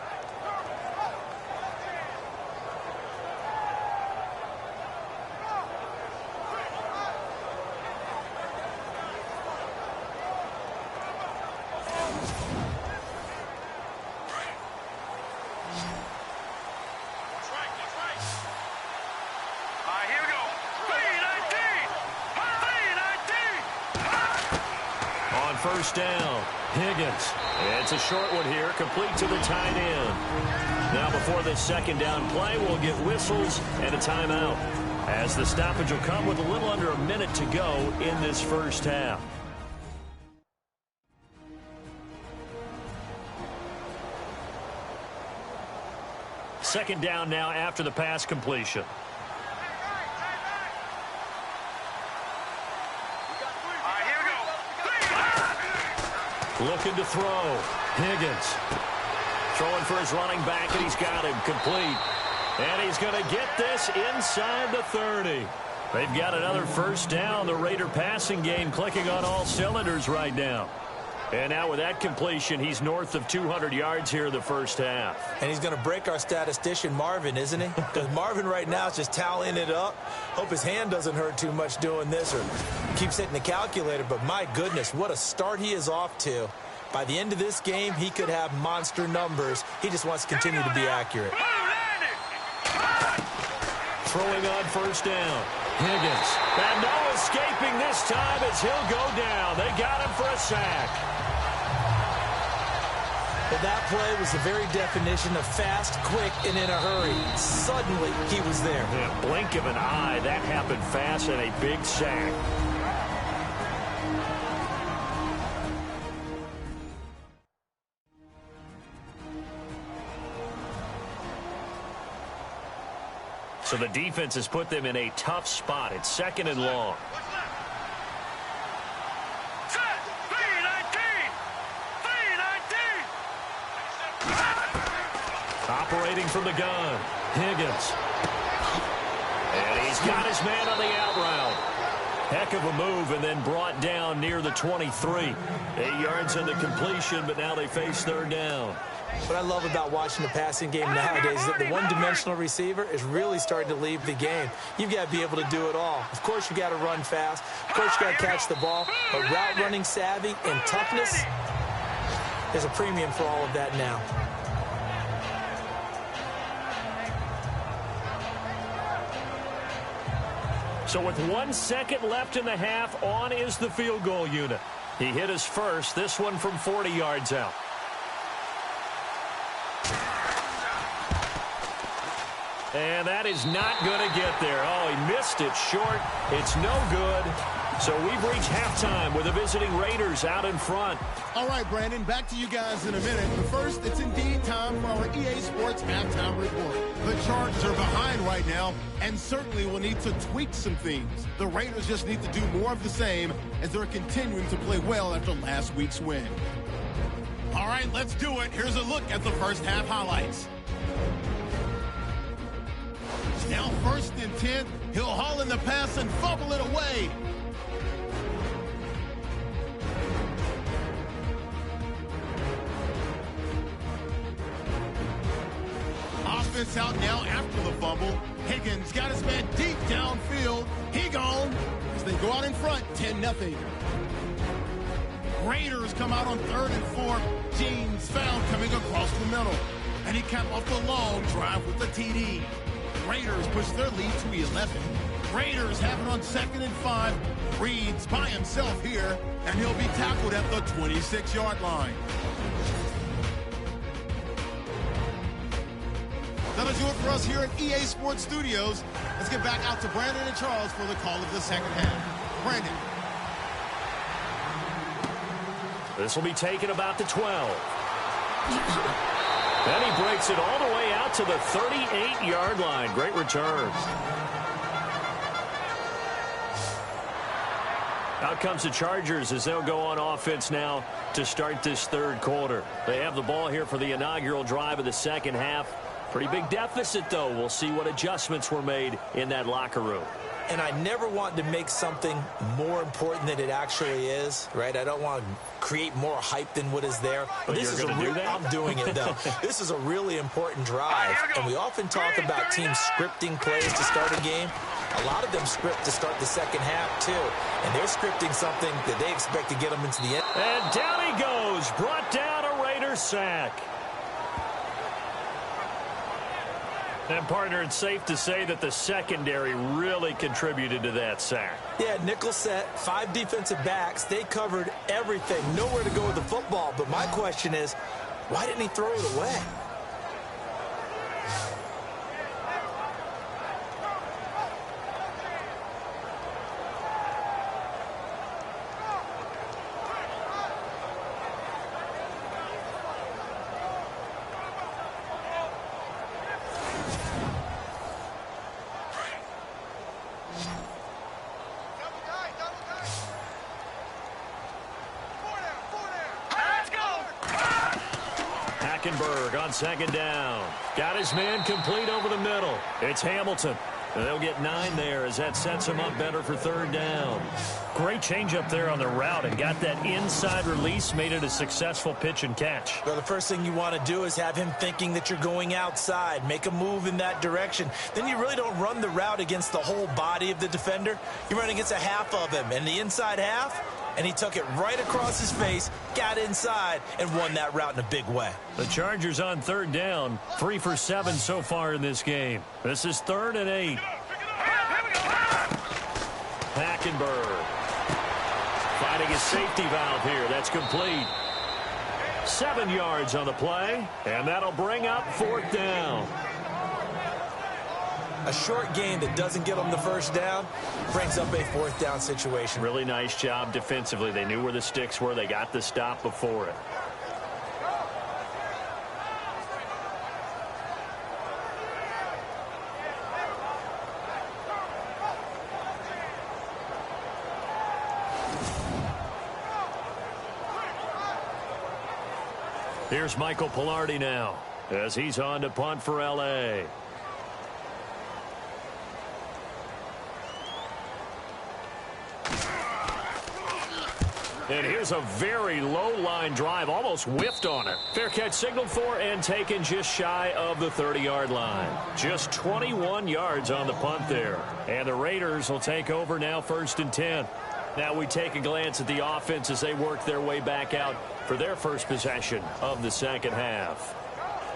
First down, Higgins. It's a short one here, complete to the tight end. Now before this second down play, we'll get whistles and a timeout, as the stoppage will come with a little under a minute to go in this first half. Second down now after the pass completion. Looking to throw. Higgins throwing for his running back, and he's got him complete. And he's going to get this inside the 30. They've got another first down. The Raider passing game clicking on all cylinders right now. And now with that completion, he's north of 200 yards here in the first half. And he's going to break our statistician, Marvin, isn't he? Because Marvin right now is just tallying it up. Hope his hand doesn't hurt too much doing this or keeps hitting the calculator. But my goodness, what a start he is off to. By the end of this game, he could have monster numbers. He just wants to continue to be accurate. Throwing on first down. Higgins. And no escaping this time as he'll go down. They got him for a sack. Well, that play was the very definition of fast, quick, and in a hurry. Suddenly, he was there. Yeah, blink of an eye. That happened fast and a big sack. So the defense has put them in a tough spot. It's second and long. Operating from the gun, Higgins. And he's got his man on the out route. Heck of a move, and then brought down near the 23. 8 yards on the completion, but now they face third down. What I love about watching the passing game nowadays is that the one-dimensional receiver is really starting to leave the game. You've got to be able to do it all. Of course, you've got to run fast. Of course, you've got to catch the ball. But route running savvy and toughness, there's a premium for all of that now. So with 1 second left in the half, on is the field goal unit. He hit his first, this one from 40 yards out. And that is not going to get there. Oh, he missed it short. It's no good. So we've reached halftime with the visiting Raiders out in front. All right, Brandon, back to you guys in a minute. But first, it's indeed time for our EA Sports halftime report. The Chargers are behind right now and certainly will need to tweak some things. The Raiders just need to do more of the same as they're continuing to play well after last week's win. All right, let's do it. Here's a look at the first half highlights. Now 1st and 10. He'll haul in the pass and fumble it away. Offense out now after the fumble. Higgins got his man deep downfield. He gone as they go out in front, 10-0. Raiders come out on 3rd and 4. Jeans found coming across the middle. And he capped off the long drive with the TD. Raiders push their lead to 11. Raiders have it on 2nd and 5. Reed's by himself here, and he'll be tackled at the 26-yard line. That'll do it for us here at EA Sports Studios. Let's get back out to Brandon and Charles for the call of the second half. Brandon. This will be taken about the 12. Then he breaks it all the way out to the 38-yard line. Great return. Out comes the Chargers as they'll go on offense now to start this third quarter. They have the ball here for the inaugural drive of the second half. Pretty big deficit, though. We'll see what adjustments were made in that locker room. And I never want to make something more important than it actually is, right? I don't want to create more hype than what is there. But this is a do that? I'm doing it, though. This is a really important drive. And we often talk about teams scripting plays to start a game. A lot of them script to start the second half, too. And they're scripting something that they expect to get them into the end. And down he goes. Brought down a Raider sack. And, partner, it's safe to say that the secondary really contributed to that sack. Yeah, nickel set, 5 defensive backs. They covered everything. Nowhere to go with the football. But my question is, why didn't he throw it away? On second down. Got his man complete over the middle. It's Hamilton. And they'll get 9 there as that sets him up better for third down. Great change up there on the route and got that inside release, made it a successful pitch and catch. Well, the first thing you want to do is have him thinking that you're going outside, make a move in that direction. Then you really don't run the route against the whole body of the defender. You run against a half of him, and the inside half, and he took it right across his face, got inside, and won that route in a big way. The Chargers on third down, 3 for 7 so far in this game. This is 3rd and 8. Hackenberg finding his safety valve here. That's complete. 7 yards on the play, and that'll bring up 4th down. A short gain that doesn't get them the first down brings up a 4th down situation. Really nice job defensively. They knew where the sticks were. They got the stop before it. Here's Michael Pilardi now as he's on to punt for L.A. And here's a very low line drive, almost whiffed on it. Fair catch signaled for and taken just shy of the 30-yard line. Just 21 yards on the punt there. And the Raiders will take over now, 1st and 10. Now we take a glance at the offense as they work their way back out for their first possession of the second half.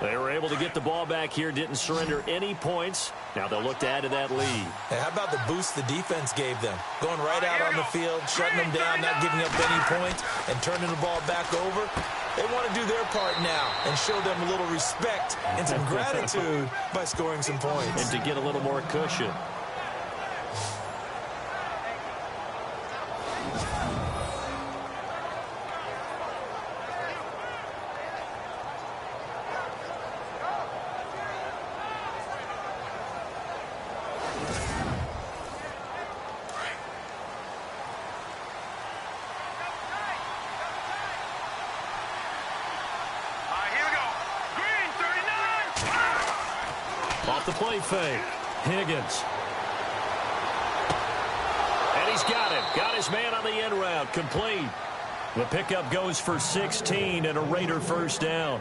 They were able to get the ball back here, didn't surrender any points. Now they'll look to add to that lead. Hey, how about the boost the defense gave them? Going right out on the field, shutting them down, not giving up any points, and turning the ball back over. They want to do their part now and show them a little respect and some gratitude by scoring some points. And to get a little more cushion. Off the play fake. Higgins. And he's got it. Got his man on the end route. Complete. The pickup goes for 16 and a Raider first down.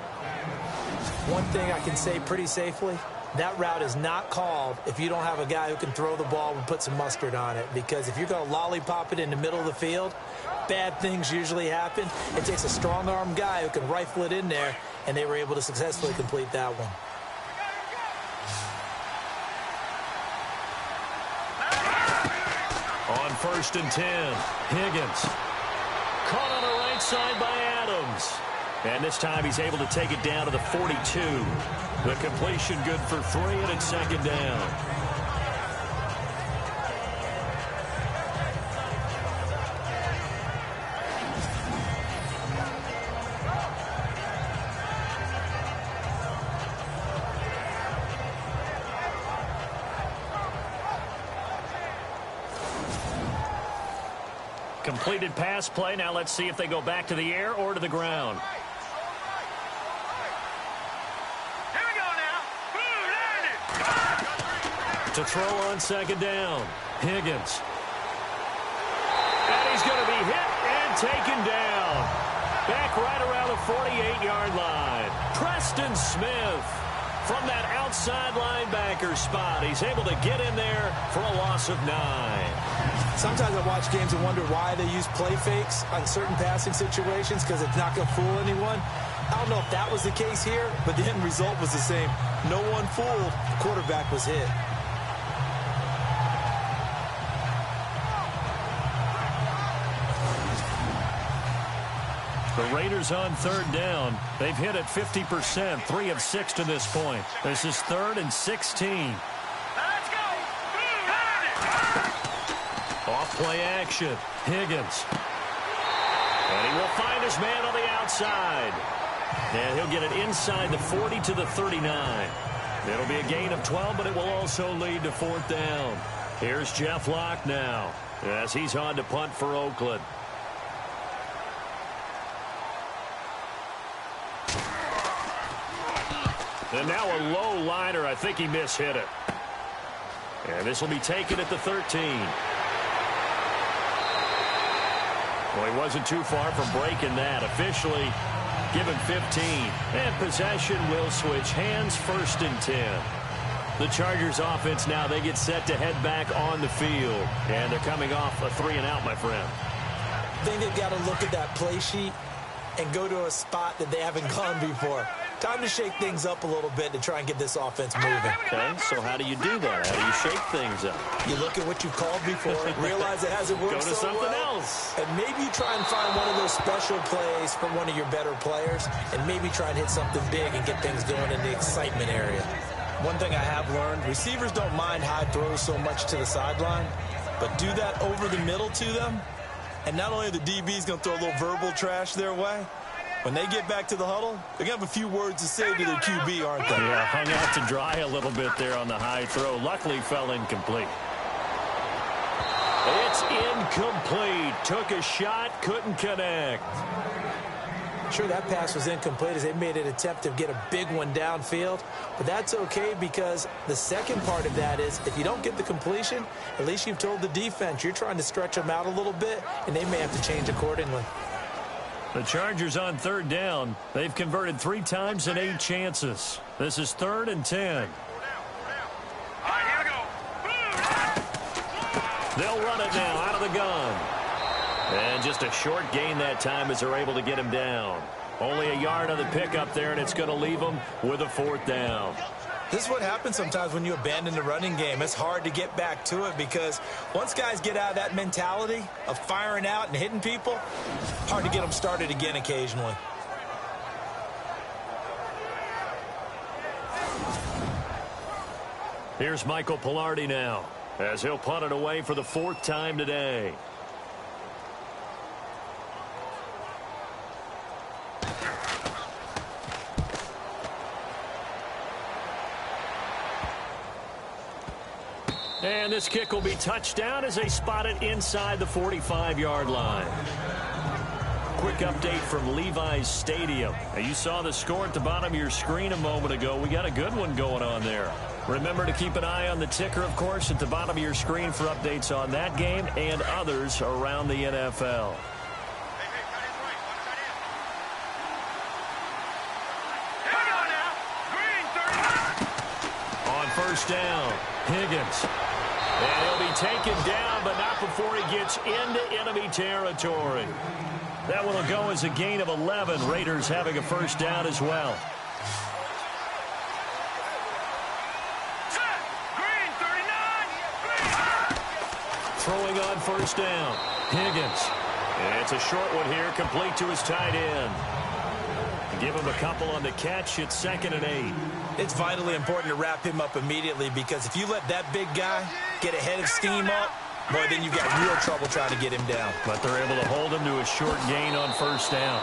One thing I can say pretty safely, that route is not called if you don't have a guy who can throw the ball and put some mustard on it. Because if you're going to lollipop it in the middle of the field, bad things usually happen. It takes a strong-arm guy who can rifle it in there, and they were able to successfully complete that one. On 1st and 10, Higgins. Caught on the right side by Adams. And this time he's able to take it down to the 42. The completion good for 3, and it's 2nd down. Completed pass play. Now let's see if they go back to the air or to the ground. Here we go now. To throw on 2nd down. Higgins. And he's going to be hit and taken down. Back right around the 48-yard line. Preston Smith from that outside linebacker spot. He's able to get in there for a loss of 9. Sometimes I watch games and wonder why they use play fakes on certain passing situations, because it's not going to fool anyone. I don't know if that was the case here, but the end result was the same. No one fooled. The quarterback was hit. The Raiders on 3rd down. They've hit it 50%, 3 of 6 to this point. This is 3rd and 16. Let's go. Off play action. Higgins. And he will find his man on the outside. And he'll get it inside the 40 to the 39. It'll be a gain of 12, but it will also lead to 4th down. Here's Jeff Locke now as he's on to punt for Oakland. And now a low liner. I think he mishit it. And this will be taken at the 13. Well, he wasn't too far from breaking that. Officially given 15. And possession will switch hands, 1st and 10. The Chargers offense now, they get set to head back on the field. And they're coming off a 3-and-out, my friend. I think they've got to look at that play sheet and go to a spot that they haven't gone before. Time to shake things up a little bit to try and get this offense moving. Okay, so how do you do that? How do you shake things up? You look at what you've called before, realize it hasn't worked so so something well, else. and maybe you try and find one of those special plays from one of your better players, and maybe try and hit something big and get things going in the excitement area. One thing I have learned, receivers don't mind high throws so much to the sideline, but do that over the middle to them, and not only are the DBs going to throw a little verbal trash their way, when they get back to the huddle, they're going to have a few words to say to their QB, aren't they? Yeah, hung out to dry a little bit there on the high throw. Luckily fell incomplete. It's incomplete. Took a shot, couldn't connect. Sure, that pass was incomplete as they made an attempt to get a big one downfield, but that's okay because the second part of that is if you don't get the completion, at least you've told the defense you're trying to stretch them out a little bit, and they may have to change accordingly. The Chargers on third down. They've converted 3 times in 8 chances. This is 3rd and 10. They'll run it now out of the gun. And just a short gain that time as they're able to get him down. Only a yard on the pickup there, and it's going to leave them with a 4th down. This is what happens sometimes when you abandon the running game. It's hard to get back to it because once guys get out of that mentality of firing out and hitting people, hard to get them started again occasionally. Here's Michael Pilardi now as he'll punt it away for the 4th time today. And this kick will be touchdown as they spot it inside the 45-yard line. Quick update from Levi's Stadium. Now, you saw the score at the bottom of your screen a moment ago. We got a good one going on there. Remember to keep an eye on the ticker, of course, at the bottom of your screen for updates on that game and others around the NFL. On first down, Higgins. And he'll be taken down, but not before he gets into enemy territory. That one will go as a gain of 11. Raiders having a first down as well. Throwing on first down, Higgins. And it's a short one here, complete to his tight end. Give him a couple on the catch. It's 2nd and 8. It's vitally important to wrap him up immediately because if you let that big guy get ahead of steam up, boy, then you've got real trouble trying to get him down. But they're able to hold him to a short gain on first down.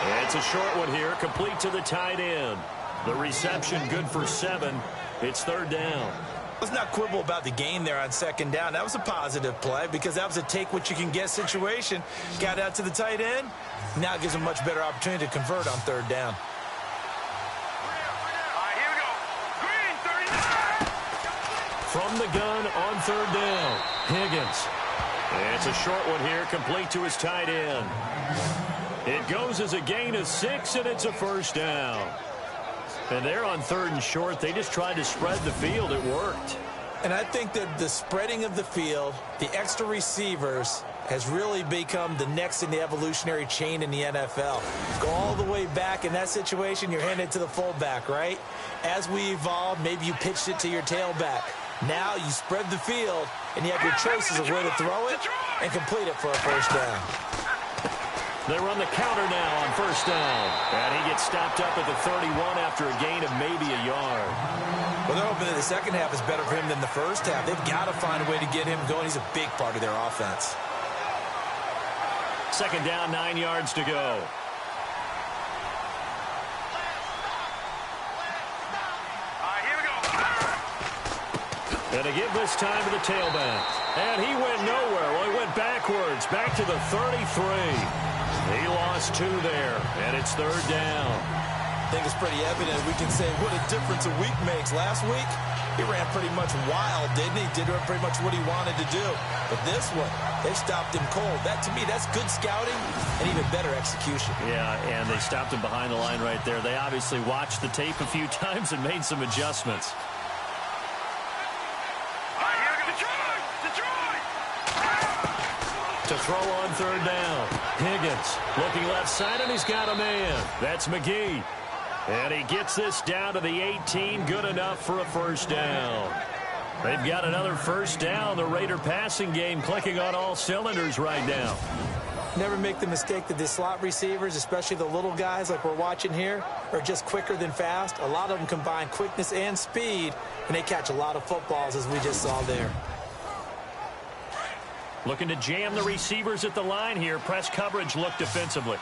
And it's a short one here, complete to the tight end. The reception good for 7. It's 3rd down. Let's not quibble about the gain there on 2nd down. That was a positive play because that was a take-what-you-can-get situation. Got out to the tight end. Now it gives him a much better opportunity to convert on 3rd down. From the gun on 3rd down, Higgins. And it's a short one here, complete to his tight end. It goes as a gain of 6, and it's a first down. And they're on 3rd and short. They just tried to spread the field. It worked. And I think that the spreading of the field, the extra receivers, has really become the next in the evolutionary chain in the NFL. Go all the way back in that situation, you're handed to the fullback, right? As we evolved, maybe you pitched it to your tailback. Now you spread the field, and you have your choices of where to throw it and complete it for a first down. They run the counter now on first down. And he gets stopped up at the 31 after a gain of maybe a yard. Well, they're hoping that the second half is better for him than the first half. They've got to find a way to get him going. He's a big part of their offense. 2nd down, 9 yards to go. And to give this time to the tailback. And he went nowhere. Well, he went backwards, back to the 33. He lost 2 there, and it's 3rd down. I think it's pretty evident. We can say what a difference a week makes. Last week, he ran pretty much wild, didn't he? Did pretty much what he wanted to do. But this one, they stopped him cold. That, to me, that's good scouting and even better execution. Yeah, and they stopped him behind the line right there. They obviously watched the tape a few times and made some adjustments. To throw on 3rd down, Higgins looking left side, and he's got a man. That's McGee. And he gets this down to the 18, good enough for a first down. They've got another first down. The Raider passing game clicking on all cylinders right now. Never make the mistake that the slot receivers, especially the little guys like we're watching here, are just quicker than fast. A lot of them combine quickness and speed, and they catch a lot of footballs, as we just saw there. Looking to jam the receivers at the line here. Press coverage look defensively.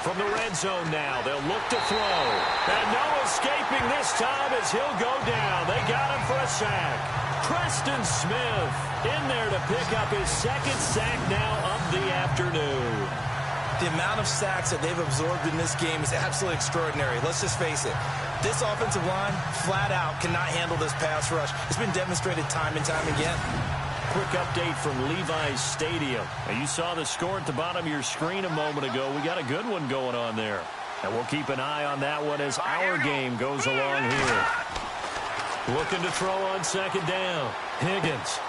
from the red zone now. They'll look to throw. And no escaping this time as he'll go down. They got him for a sack. Preston Smith in there to pick up his second sack now of the afternoon. The amount of sacks that they've absorbed in this game is absolutely extraordinary. Let's just face it. This offensive line, flat out, cannot handle this pass rush. It's been demonstrated time and time again. Quick update from Levi's Stadium. Now, you saw the score at the bottom of your screen a moment ago. We got a good one going on there. And we'll keep an eye on that one as our game goes along here. Looking to throw on second down. Higgins.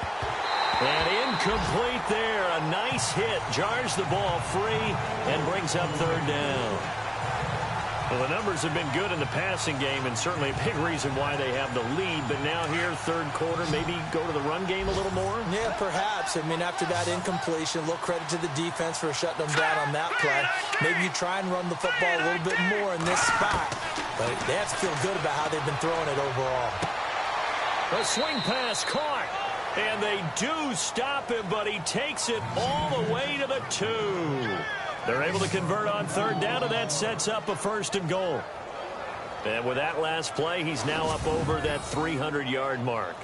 And incomplete there. A nice hit. Jars the ball free and brings up third down. Well, the numbers have been good in the passing game, and certainly a big reason why they have the lead. But now here, third quarter, maybe go to the run game a little more? Yeah, perhaps. I mean, after that incompletion, a little credit to the defense for shutting them down on that play. Maybe you try and run the football a little bit more in this spot. But they have to feel good about how they've been throwing it overall. A swing pass caught. And they do stop him, but he takes it all the way to the 2. They're able to convert on third down, and that sets up a 1st and goal. And with that last play, he's now up over that 300-yard mark.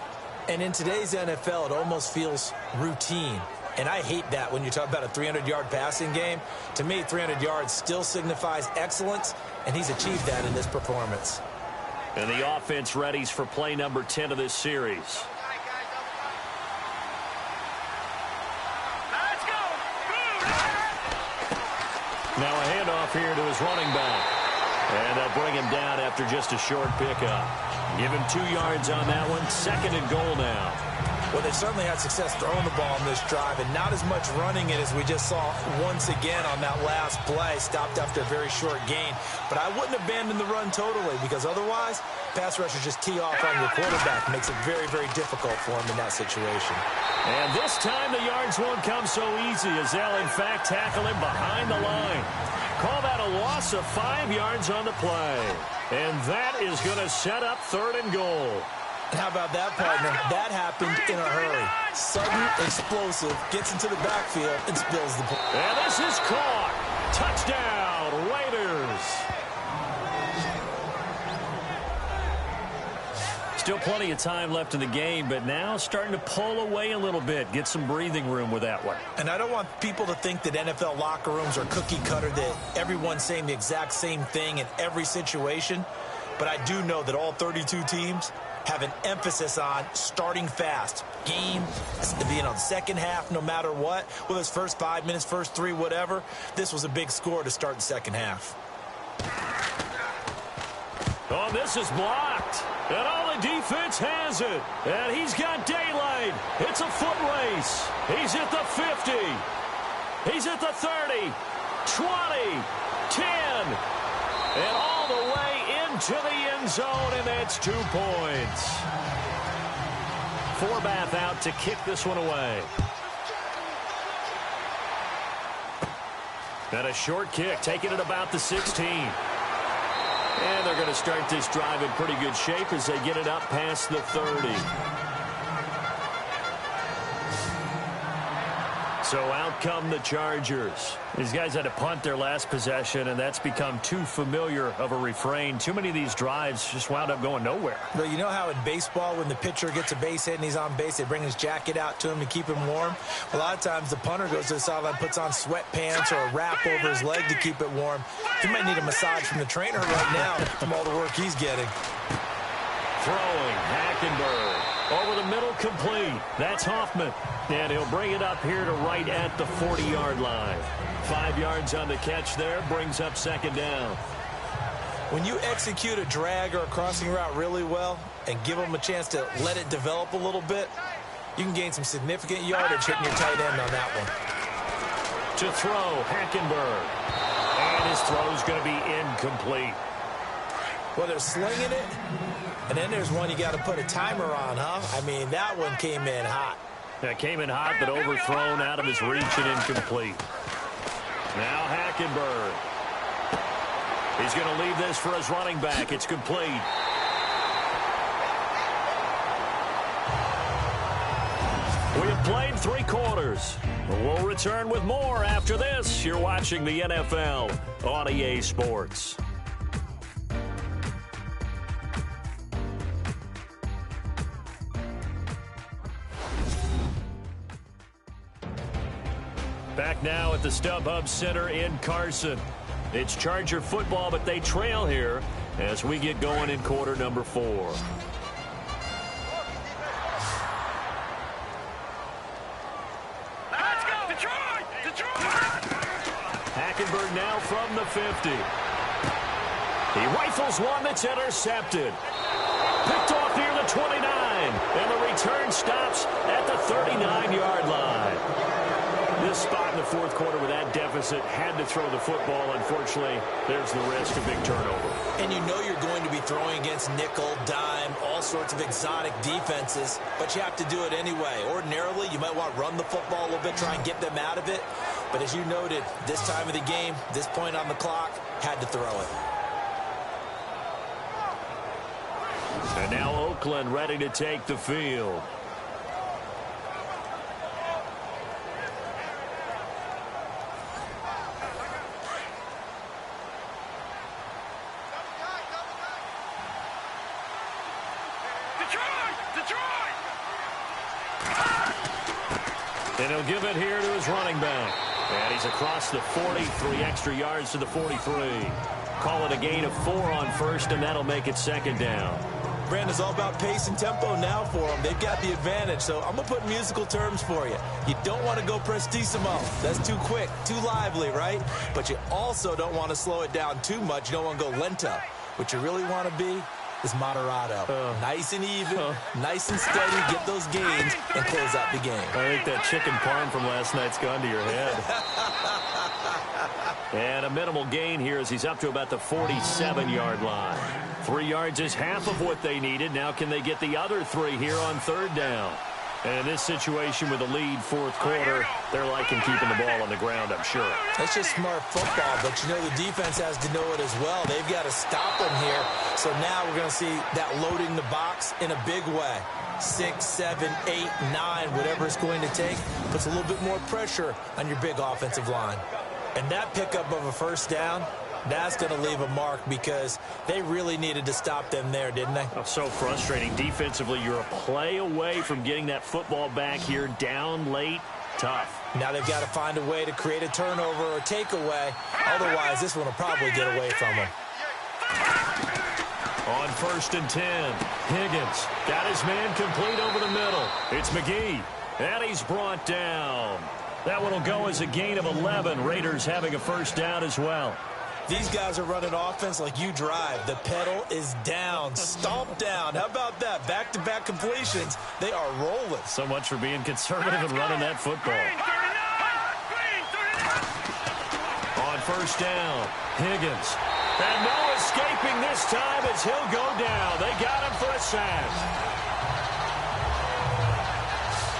And in today's NFL, it almost feels routine. And I hate that when you talk about a 300-yard passing game. To me, 300 yards still signifies excellence, and he's achieved that in this performance. And the offense readies for play number 10 of this series. Now a handoff here to his running back. And they'll bring him down after just a short pickup. Give him 2 yards on that one. 2nd and goal now. Well, they certainly had success throwing the ball in this drive, and not as much running it as we just saw once again on that last play. Stopped after a very short gain. But I wouldn't abandon the run totally, because otherwise, pass rushers just tee off on your quarterback. Makes it very, very difficult for him in that situation. And this time the yards won't come so easy as they'll, in fact, tackle him behind the line. Call that a loss of 5 yards on the play. And that is going to set up 3rd and goal. And how about that, partner? That happened in a hurry. Sudden, explosive, gets into the backfield, and spills the ball. And this is caught. Touchdown, Raiders. Still plenty of time left in the game, but now starting to pull away a little bit. Get some breathing room with that one. And I don't want people to think that NFL locker rooms are cookie cutter, that everyone's saying the exact same thing in every situation. But I do know that all 32 teams have an emphasis on starting fast. Game has to be in on second half no matter what. Whether it's first 5 minutes, first 3, whatever. This was a big score to start the second half. Oh, this is blocked. And all the defense has it. And he's got daylight. It's a foot race. He's at the 50. He's at the 30. 20. 10. And all the way into the end zone, and that's 2 points. Forbath out to kick this one away. And a short kick, taking it about the 16. And they're going to start this drive in pretty good shape as they get it up past the 30. So out come the Chargers. These guys had to punt their last possession, and that's become too familiar of a refrain. Too many of these drives just wound up going nowhere. But you know how in baseball, when the pitcher gets a base hit and he's on base, they bring his jacket out to him to keep him warm? A lot of times the punter goes to the sideline, puts on sweatpants or a wrap over his leg to keep it warm. He might need a massage from the trainer right now from all the work he's getting. Throwing, Hackenberg. Over the middle, complete. That's Hoffman. And he'll bring it up here to right at the 40-yard line. 5 yards on the catch there, brings up 2nd down. When you execute a drag or a crossing route really well and give them a chance to let it develop a little bit, you can gain some significant yardage hitting your tight end on that one. To throw, Hackenberg. And his throw's going to be incomplete. Well, they're slinging it, and then there's one you got to put a timer on, huh? I mean, that one came in hot. That came in hot, but overthrown out of his reach and incomplete. Now Hackenberg. He's going to leave this for his running back. It's complete. We have played 3 quarters. We'll return with more after this. You're watching the NFL on EA Sports. Back now at the StubHub Center in Carson. It's Charger football, but they trail here as we get going in quarter number 4. Let's go! Detroit! Detroit! Hackenberg now from the 50. He rifles one that's intercepted. Picked off near the 29. And the return stops at the 39-yard line. This spot in the fourth quarter with that deficit, had to throw the football. Unfortunately, there's the risk of big turnover. And you know you're going to be throwing against nickel, dime, all sorts of exotic defenses, but you have to do it anyway. Ordinarily, you might want to run the football a little bit, try and get them out of it. But as you noted, this time of the game, this point on the clock, had to throw it. And now Oakland ready to take the field. And he'll give it here to his running back. And he's across the 40, 3 extra yards to the 43. Call it a gain of 4 on first, and that'll make it second down. Brandon, it's all about pace and tempo now for them. They've got the advantage, so I'm going to put musical terms for you. You don't want to go prestissimo. That's too quick, too lively, right? But you also don't want to slow it down too much. You don't want to go lento. What you really want to be is moderato. Nice and even, nice and steady, get those gains, and close out the game. I think that chicken parm from last night's gone to your head. And a minimal gain here as he's up to about the 47-yard line. 3 yards is half of what they needed. Now can they get the other 3 here on third down? And in this situation with a lead fourth quarter, they're liking keeping the ball on the ground, I'm sure. That's just smart football, but you know the defense has to know it as well. They've got to stop them here. So now we're going to see that loading the box in a big way. 6, 7, 8, 9, whatever it's going to take, puts a little bit more pressure on your big offensive line. And that pickup of a first down, that's going to leave a mark because they really needed to stop them there, didn't they? Oh, so frustrating. Defensively, you're a play away from getting that football back here down late. Tough. Now they've got to find a way to create a turnover or takeaway. Otherwise, this one will probably get away from them. On 1st and 10, Higgins got his man complete over the middle. It's McGee, and he's brought down. That one will go as a gain of 11. Raiders having a first down as well. These guys are running offense like you drive. The pedal is down, stomped down. How about that? Back-to-back completions. They are rolling. So much for being conservative and running that football. On 1st down, Higgins. And no escaping this time as he'll go down. They got him for a sack.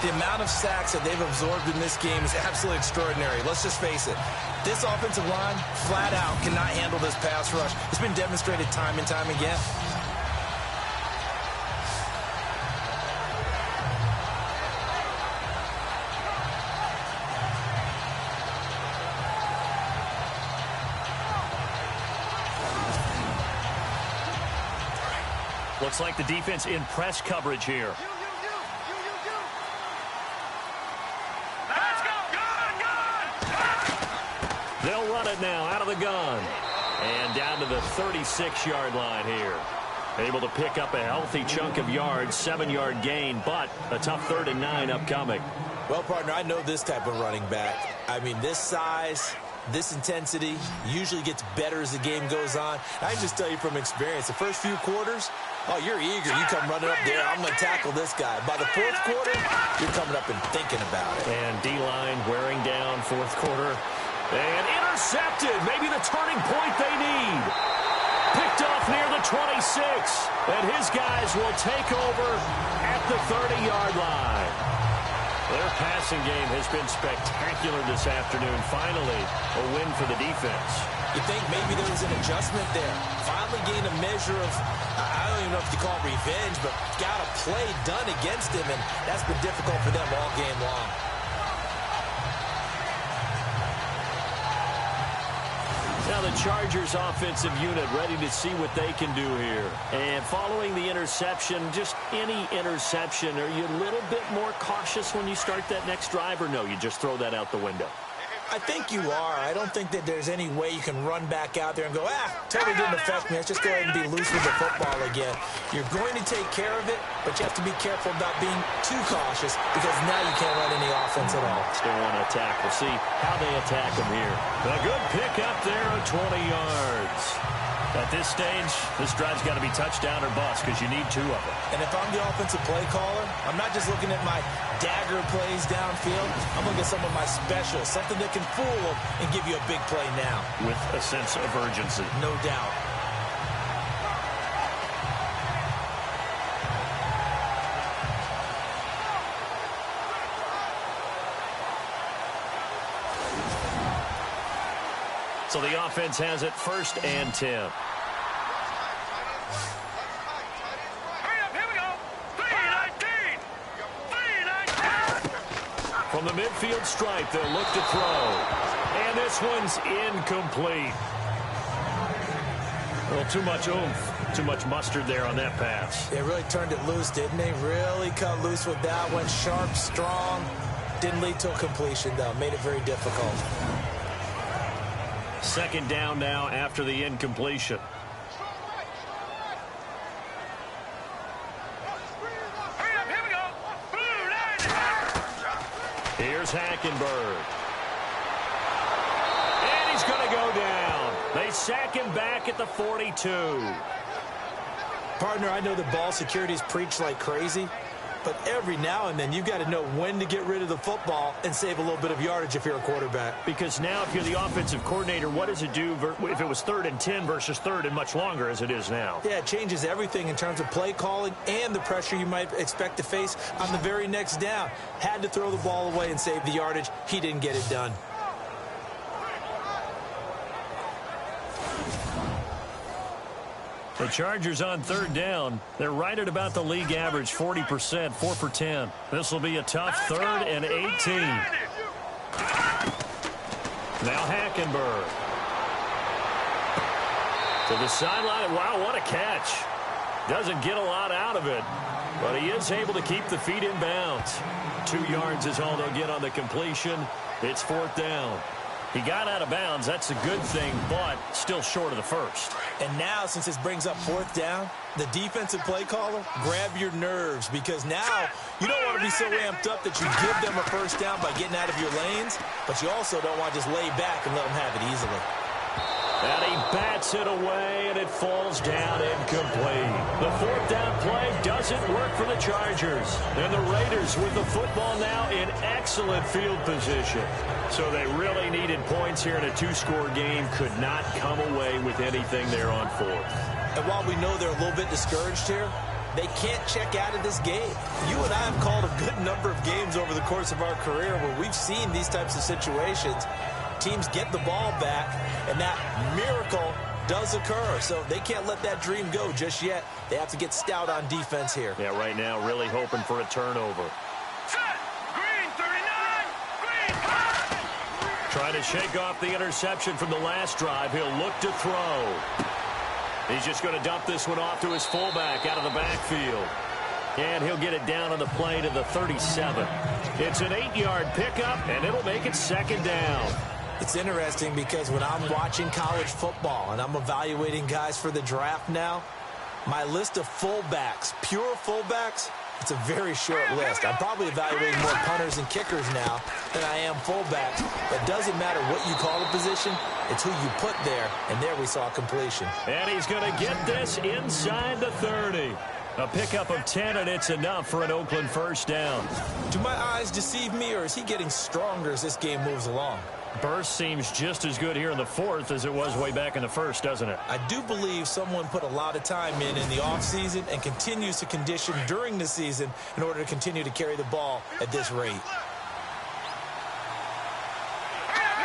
The amount of sacks that they've absorbed in this game is absolutely extraordinary. Let's just face it. This offensive line, flat out, cannot handle this pass rush. It's been demonstrated time and time again. Looks like the defense in press coverage here. They'll run it now out of the gun. And down to the 36-yard line here. Able to pick up a healthy chunk of yards, 7-yard gain, but a tough 3rd and 9 upcoming. Well, partner, I know this type of running back. I mean, this size, this intensity usually gets better as the game goes on. I can just tell you from experience, the first few quarters, oh, you're eager. You come running up there, I'm going to tackle this guy. By the fourth quarter, you're coming up and thinking about it. And D-line wearing down fourth quarter. And intercepted. Maybe the turning point they need. Picked off near the 26. And his guys will take over at the 30-yard line. Their passing game has been spectacular this afternoon. Finally, a win for the defense. You think maybe there was an adjustment there. Finally gained a measure of, I don't even know if you call it revenge, but got a play done against him, and that's been difficult for them all game long. Chargers offensive unit ready to see what they can do here. And following the interception, just any interception, are you a little bit more cautious when you start that next drive, or no, you just throw that out the window? I think you are. I don't think that there's any way you can run back out there and go, totally didn't affect me. Let's just go ahead and be loose with the football again. You're going to take care of it, but you have to be careful about being too cautious because now you can't run any offense at all. Still want to attack. We'll see how they attack them here. A good pickup there of 20 yards. At this stage, this drive's got to be touchdown or bust because you need 2 of them. And if I'm the offensive play caller, I'm not just looking at my dagger plays downfield. I'm looking at some of my specials, something that can fool them and give you a big play now. With a sense of urgency. No doubt. So the offense has it 1st and 10. Hurry up, here we go. 3-19. 3-19. From the midfield stripe, they'll look to throw. And this one's incomplete. Well, too much oomph, too much mustard there on that pass. They really turned it loose, didn't they? Really cut loose with that one. Sharp, strong. Didn't lead to a completion, though. Made it very difficult. 2nd down now after the incompletion. Hurry up, here we go. Blue line. Here's Hackenberg. And he's going to go down. They sack him back at the 42. Partner, I know the ball security is preached like crazy, but every now and then you've got to know when to get rid of the football and save a little bit of yardage if you're a quarterback. Because now if you're the offensive coordinator, what does it do if it was 3rd and 10 versus 3rd and much longer as it is now? Yeah, it changes everything in terms of play calling and the pressure you might expect to face on the very next down. Had to throw the ball away and save the yardage. He didn't get it done. The Chargers on 3rd down. They're right at about the league average, 40%, 4 for 10. This will be a tough 3rd and 18. Now Hackenberg. To the sideline. Wow, what a catch. Doesn't get a lot out of it, but he is able to keep the feet in bounds. 2 yards is all they'll get on the completion. It's 4th down. He got out of bounds. That's a good thing, but still short of the 1st. And now, since this brings up 4th down, the defensive play caller, grab your nerves, because now you don't want to be so amped up that you give them a 1st down by getting out of your lanes, but you also don't want to just lay back and let them have it easily. And he bats it away, and it falls down incomplete. The 4th down play doesn't work for the Chargers. And the Raiders with the football now in excellent field position. So they really needed points here in a 2-score game. Could not come away with anything there on 4th. And while we know they're a little bit discouraged here, they can't check out of this game. You and I have called a good number of games over the course of our career where we've seen these types of situations. Teams get the ball back, and that miracle does occur. So they can't let that dream go just yet. They have to get stout on defense here. Yeah, right now really hoping for a turnover. Set. Green 39. Green 5. Trying to shake off the interception from the last drive. He'll look to throw. He's just going to dump this one off to his fullback out of the backfield. And he'll get it down on the play to the 37. It's an 8-yard pickup, and it'll make it 2nd down. It's interesting because when I'm watching college football and I'm evaluating guys for the draft now, my list of fullbacks, pure fullbacks, it's a very short list. I'm probably evaluating more punters and kickers now than I am fullbacks. It doesn't matter what you call a position, it's who you put there, and there we saw completion. And he's going to get this inside the 30. A pickup of 10, and it's enough for an Oakland 1st down. Do my eyes deceive me, or is he getting stronger as this game moves along? Burst seems just as good here in the 4th as it was way back in the 1st, doesn't it? I do believe someone put a lot of time in the offseason and continues to condition during the season in order to continue to carry the ball at this rate. Here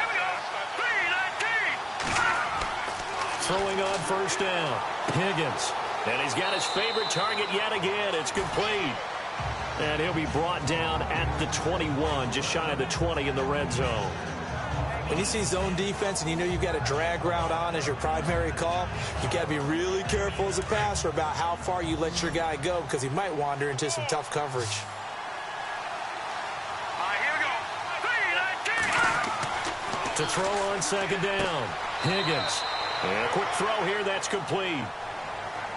we go. 3-19. Throwing on 1st down. Higgins. And he's got his favorite target yet again. It's complete. And he'll be brought down at the 21, just shy of the 20 in the red zone. When you see zone defense and you know you've got a drag route on as your primary call, you've got to be really careful as a passer about how far you let your guy go because he might wander into some tough coverage. Here we go. 3-19. To throw on second down, Higgins. And a quick throw here, that's complete.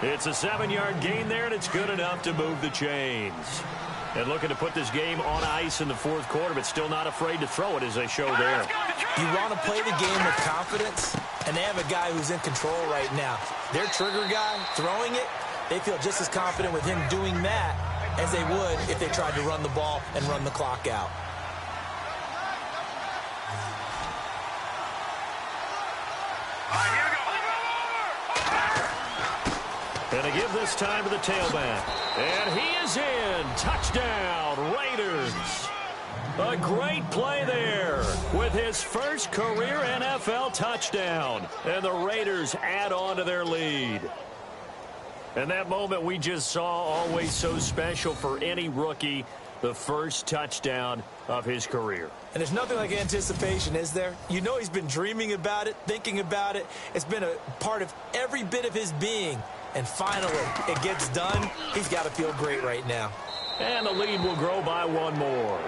It's a 7-yard gain there, and it's good enough to move the chains. And looking to put this game on ice in the fourth quarter, but still not afraid to throw it as they show there. You want to play the game with confidence, and they have a guy who's in control right now. Their trigger guy throwing it, they feel just as confident with him doing that as they would if they tried to run the ball and run the clock out. Here we go. And they give this time to the tailback. And he is in. Touchdown, Raiders. A great play there with his first career NFL touchdown. And the Raiders add on to their lead. And that moment we just saw, always so special for any rookie, the first touchdown of his career. And there's nothing like anticipation, is there? You know he's been dreaming about it, thinking about it. It's been a part of every bit of his being. And finally, it gets done. He's got to feel great right now. And the lead will grow by one more.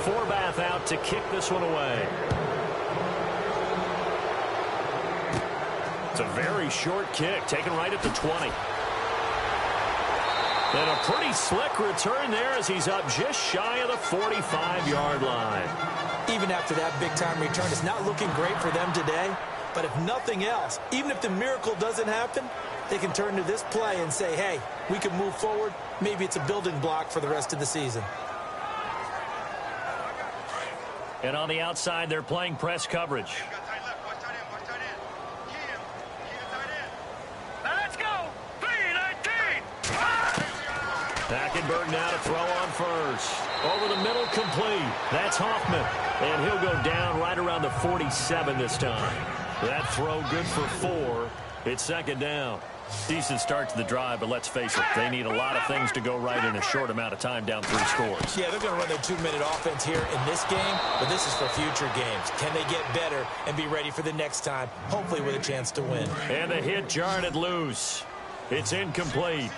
Forbath out to kick this one away. It's a very short kick, taken right at the 20. And a pretty slick return there as he's up just shy of the 45-yard line. Even after that big-time return, it's not looking great for them today. But if nothing else, even if the miracle doesn't happen, they can turn to this play and say, hey, we can move forward. Maybe it's a building block for the rest of the season. And on the outside, they're playing press coverage. Now let's go. 3-19. Hackenberg now to throw on first. Over the middle, complete. That's Hoffman. And he'll go down right around the 47 this time. That throw good for 4. It's second down. Decent start to the drive, but let's face it, they need a lot of things to go right in a short amount of time, down 3 scores. Yeah, they're going to run their 2-minute offense here in this game, but this is for future games. Can they get better and be ready for the next time, hopefully with a chance to win? And the hit jarred it loose. It's incomplete.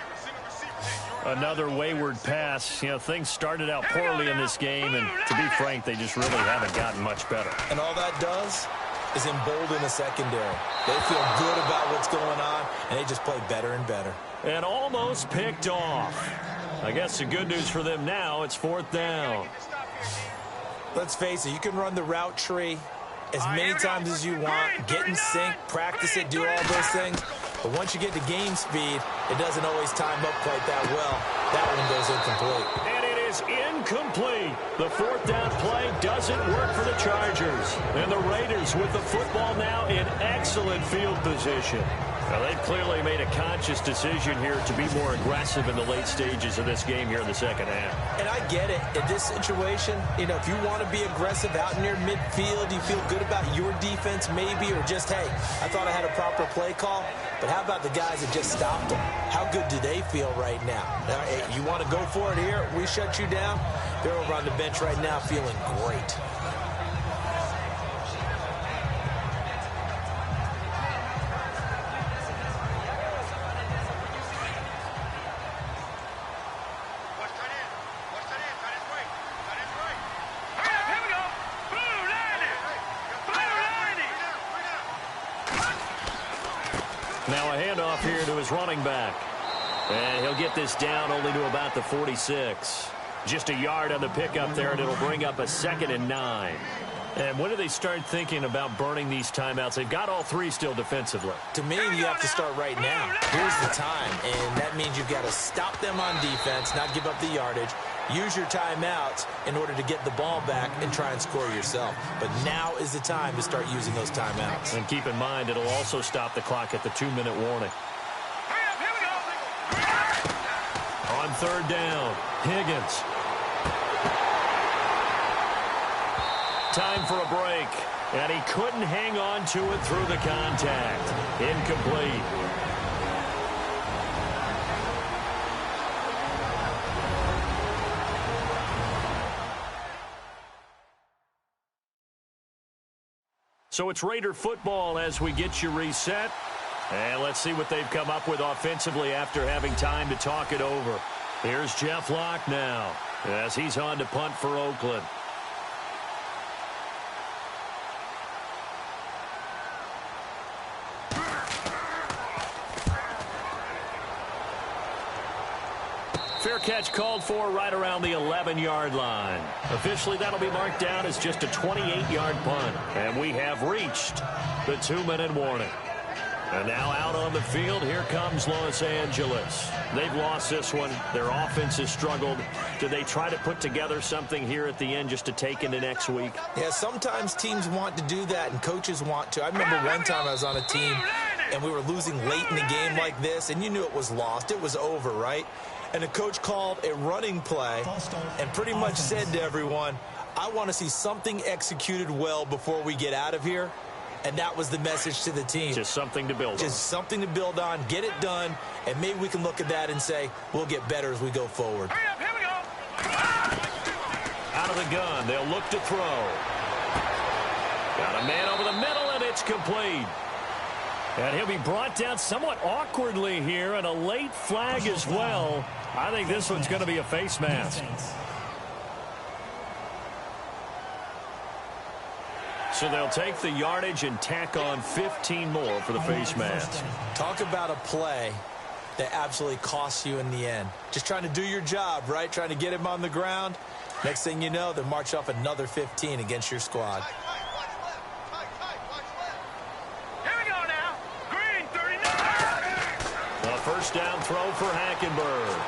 Another wayward pass. You know, things started out poorly in this game, and to be frank, they just really haven't gotten much better. And all that does is embolden the secondary. They feel good about what's going on, and they just play better and better. And almost picked off. I guess the good news for them now, it's 4th down. Let's face it, you can run the route tree as many times as you want, get in sync, practice it, do all those things. But once you get to game speed, it doesn't always time up quite that well. That one goes incomplete. And it is incomplete. The 4th down play doesn't work for the Chargers. And the Raiders with the football now in excellent field position. Now, they've clearly made a conscious decision here to be more aggressive in the late stages of this game here in the second half. And I get it. In this situation, you know, if you want to be aggressive out near midfield, you feel good about your defense maybe, or just, hey, I thought I had a proper play call. But how about the guys that just stopped them? How good do they feel right now? Now, you want to go for it here? We shut you down? They're over on the bench right now feeling great. Here we go. Blue 90. Blue 90. Now a handoff here to his running back. And he'll get this down only to about the 46. Just a yard on the pickup there, and it'll bring up a 2nd and 9. And when do they start thinking about burning these timeouts? They've got all 3 still defensively. To me, you have to start right now. Here's the time, and that means you've got to stop them on defense, not give up the yardage. Use your timeouts in order to get the ball back and try and score yourself. But now is the time to start using those timeouts. And keep in mind, it'll also stop the clock at the 2-minute warning. Here we go. On 3rd down, Higgins. Time for a break, and he couldn't hang on to it through the contact. Incomplete. So it's Raider football as we get you reset. And let's see what they've come up with offensively after having time to talk it over. Here's Jeff Locke now as he's on to punt for Oakland. Fair catch called for right around the 11-yard line. Officially, that'll be marked down as just a 28-yard punt. And we have reached the 2-minute warning. And now out on the field, here comes Los Angeles. They've lost this one. Their offense has struggled. Do they try to put together something here at the end just to take into next week? Yeah, sometimes teams want to do that and coaches want to. I remember one time I was on a team and we were losing late in the game like this, and you knew it was lost. It was over, right? And the coach called a running play and pretty much said to everyone, I want to see something executed well before we get out of here. And that was the message to the team. Just something to build on. Just something to build on, get it done, and maybe we can look at that and say, we'll get better as we go forward. Here we go. Out of the gun, they'll look to throw. Got a man over the middle, and it's complete. And he'll be brought down somewhat awkwardly here, and a late flag as well. I think this one's going to be a face mask. So they'll take the yardage and tack on 15 more for the face mask. Talk about a play that absolutely costs you in the end. Just trying to do your job, right? Trying to get him on the ground. Next thing you know, they march off another 15 against your squad. Here we go now. Green 39. A first down throw for Hackenberg.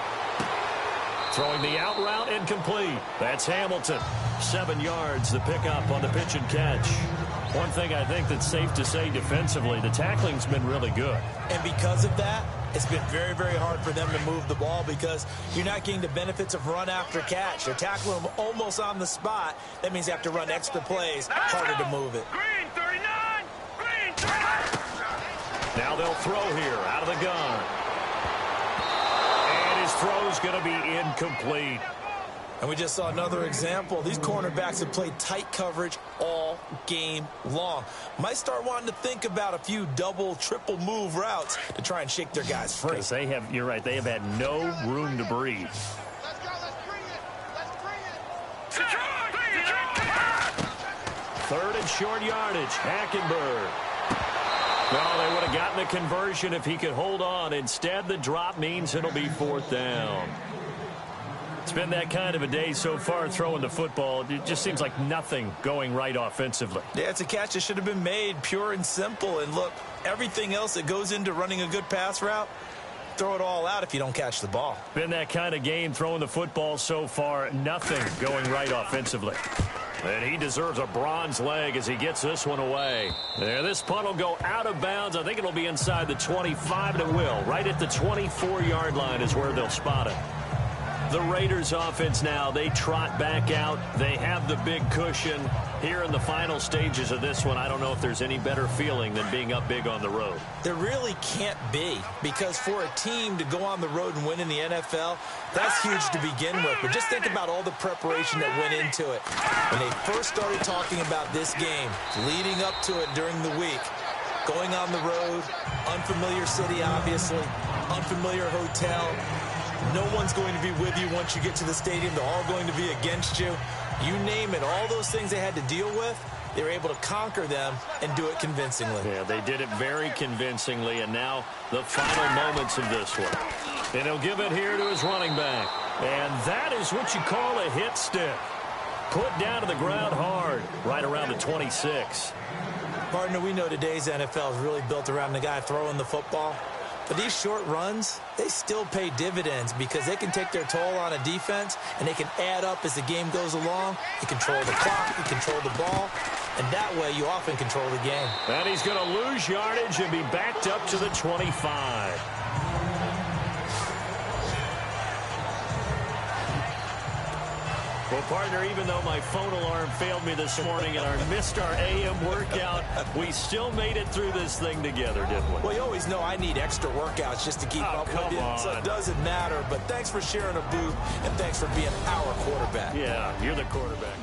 Throwing the out route incomplete. That's Hamilton. 7 yards, the pickup on the pitch and catch. One thing I think that's safe to say defensively, the tackling's been really good. And because of that, it's been very, very hard for them to move the ball because you're not getting the benefits of run after catch. They're tackling them almost on the spot. That means they have to run extra plays, harder to move it. Green 39. Green 39. Now they'll throw here out of the gun. And his throw's going to be incomplete. And we just saw another example. These cornerbacks have played tight coverage all game long. Might start wanting to think about a few double, triple move routes to try and shake their guys free. Because they have, you're right, they have had no room to breathe. Let's go. Let's bring it. Let's bring it. Third and short yardage. Hackenberg. No, they would have gotten the conversion if he could hold on. Instead, the drop means it'll be fourth down. It's been that kind of a day so far throwing the football. It just seems like nothing going right offensively. Yeah, it's a catch that should have been made, pure and simple. And look, everything else that goes into running a good pass route, throw it all out if you don't catch the ball. Been that kind of game throwing the football so far. Nothing going right offensively. And he deserves a bronze leg as he gets this one away. There, this punt will go out of bounds. I think it'll be inside the 25, and it will. Right at the 24-yard line is where they'll spot it. The Raiders offense now, they trot back out. They have the big cushion. Here in the final stages of this one, I don't know if there's any better feeling than being up big on the road. There really can't be, because for a team to go on the road and win in the NFL, that's huge to begin with. But just think about all the preparation that went into it. When they first started talking about this game, leading up to it during the week, going on the road, unfamiliar city, obviously, unfamiliar hotel. No one's going to be with you once you get to the stadium. They're all going to be against you. You name it, all those things they had to deal with, they were able to conquer them and do it convincingly. Yeah, they did it very convincingly, and now the final moments of this one. And he'll give it here to his running back. And that is what you call a hit stick. Put down to the ground hard, right around the 26. Partner, we know today's NFL is really built around the guy throwing the football. But these short runs, they still pay dividends because they can take their toll on a defense and they can add up as the game goes along. You control the clock, you control the ball, and that way you often control the game. And he's going to lose yardage and be backed up to the 25. Well, partner, even though my phone alarm failed me this morning and I missed our AM workout, we still made it through this thing together, didn't we? Well, you always know I need extra workouts just to keep up with you, so it doesn't matter. But thanks for sharing a booth, and thanks for being our quarterback. Yeah, you're the quarterback.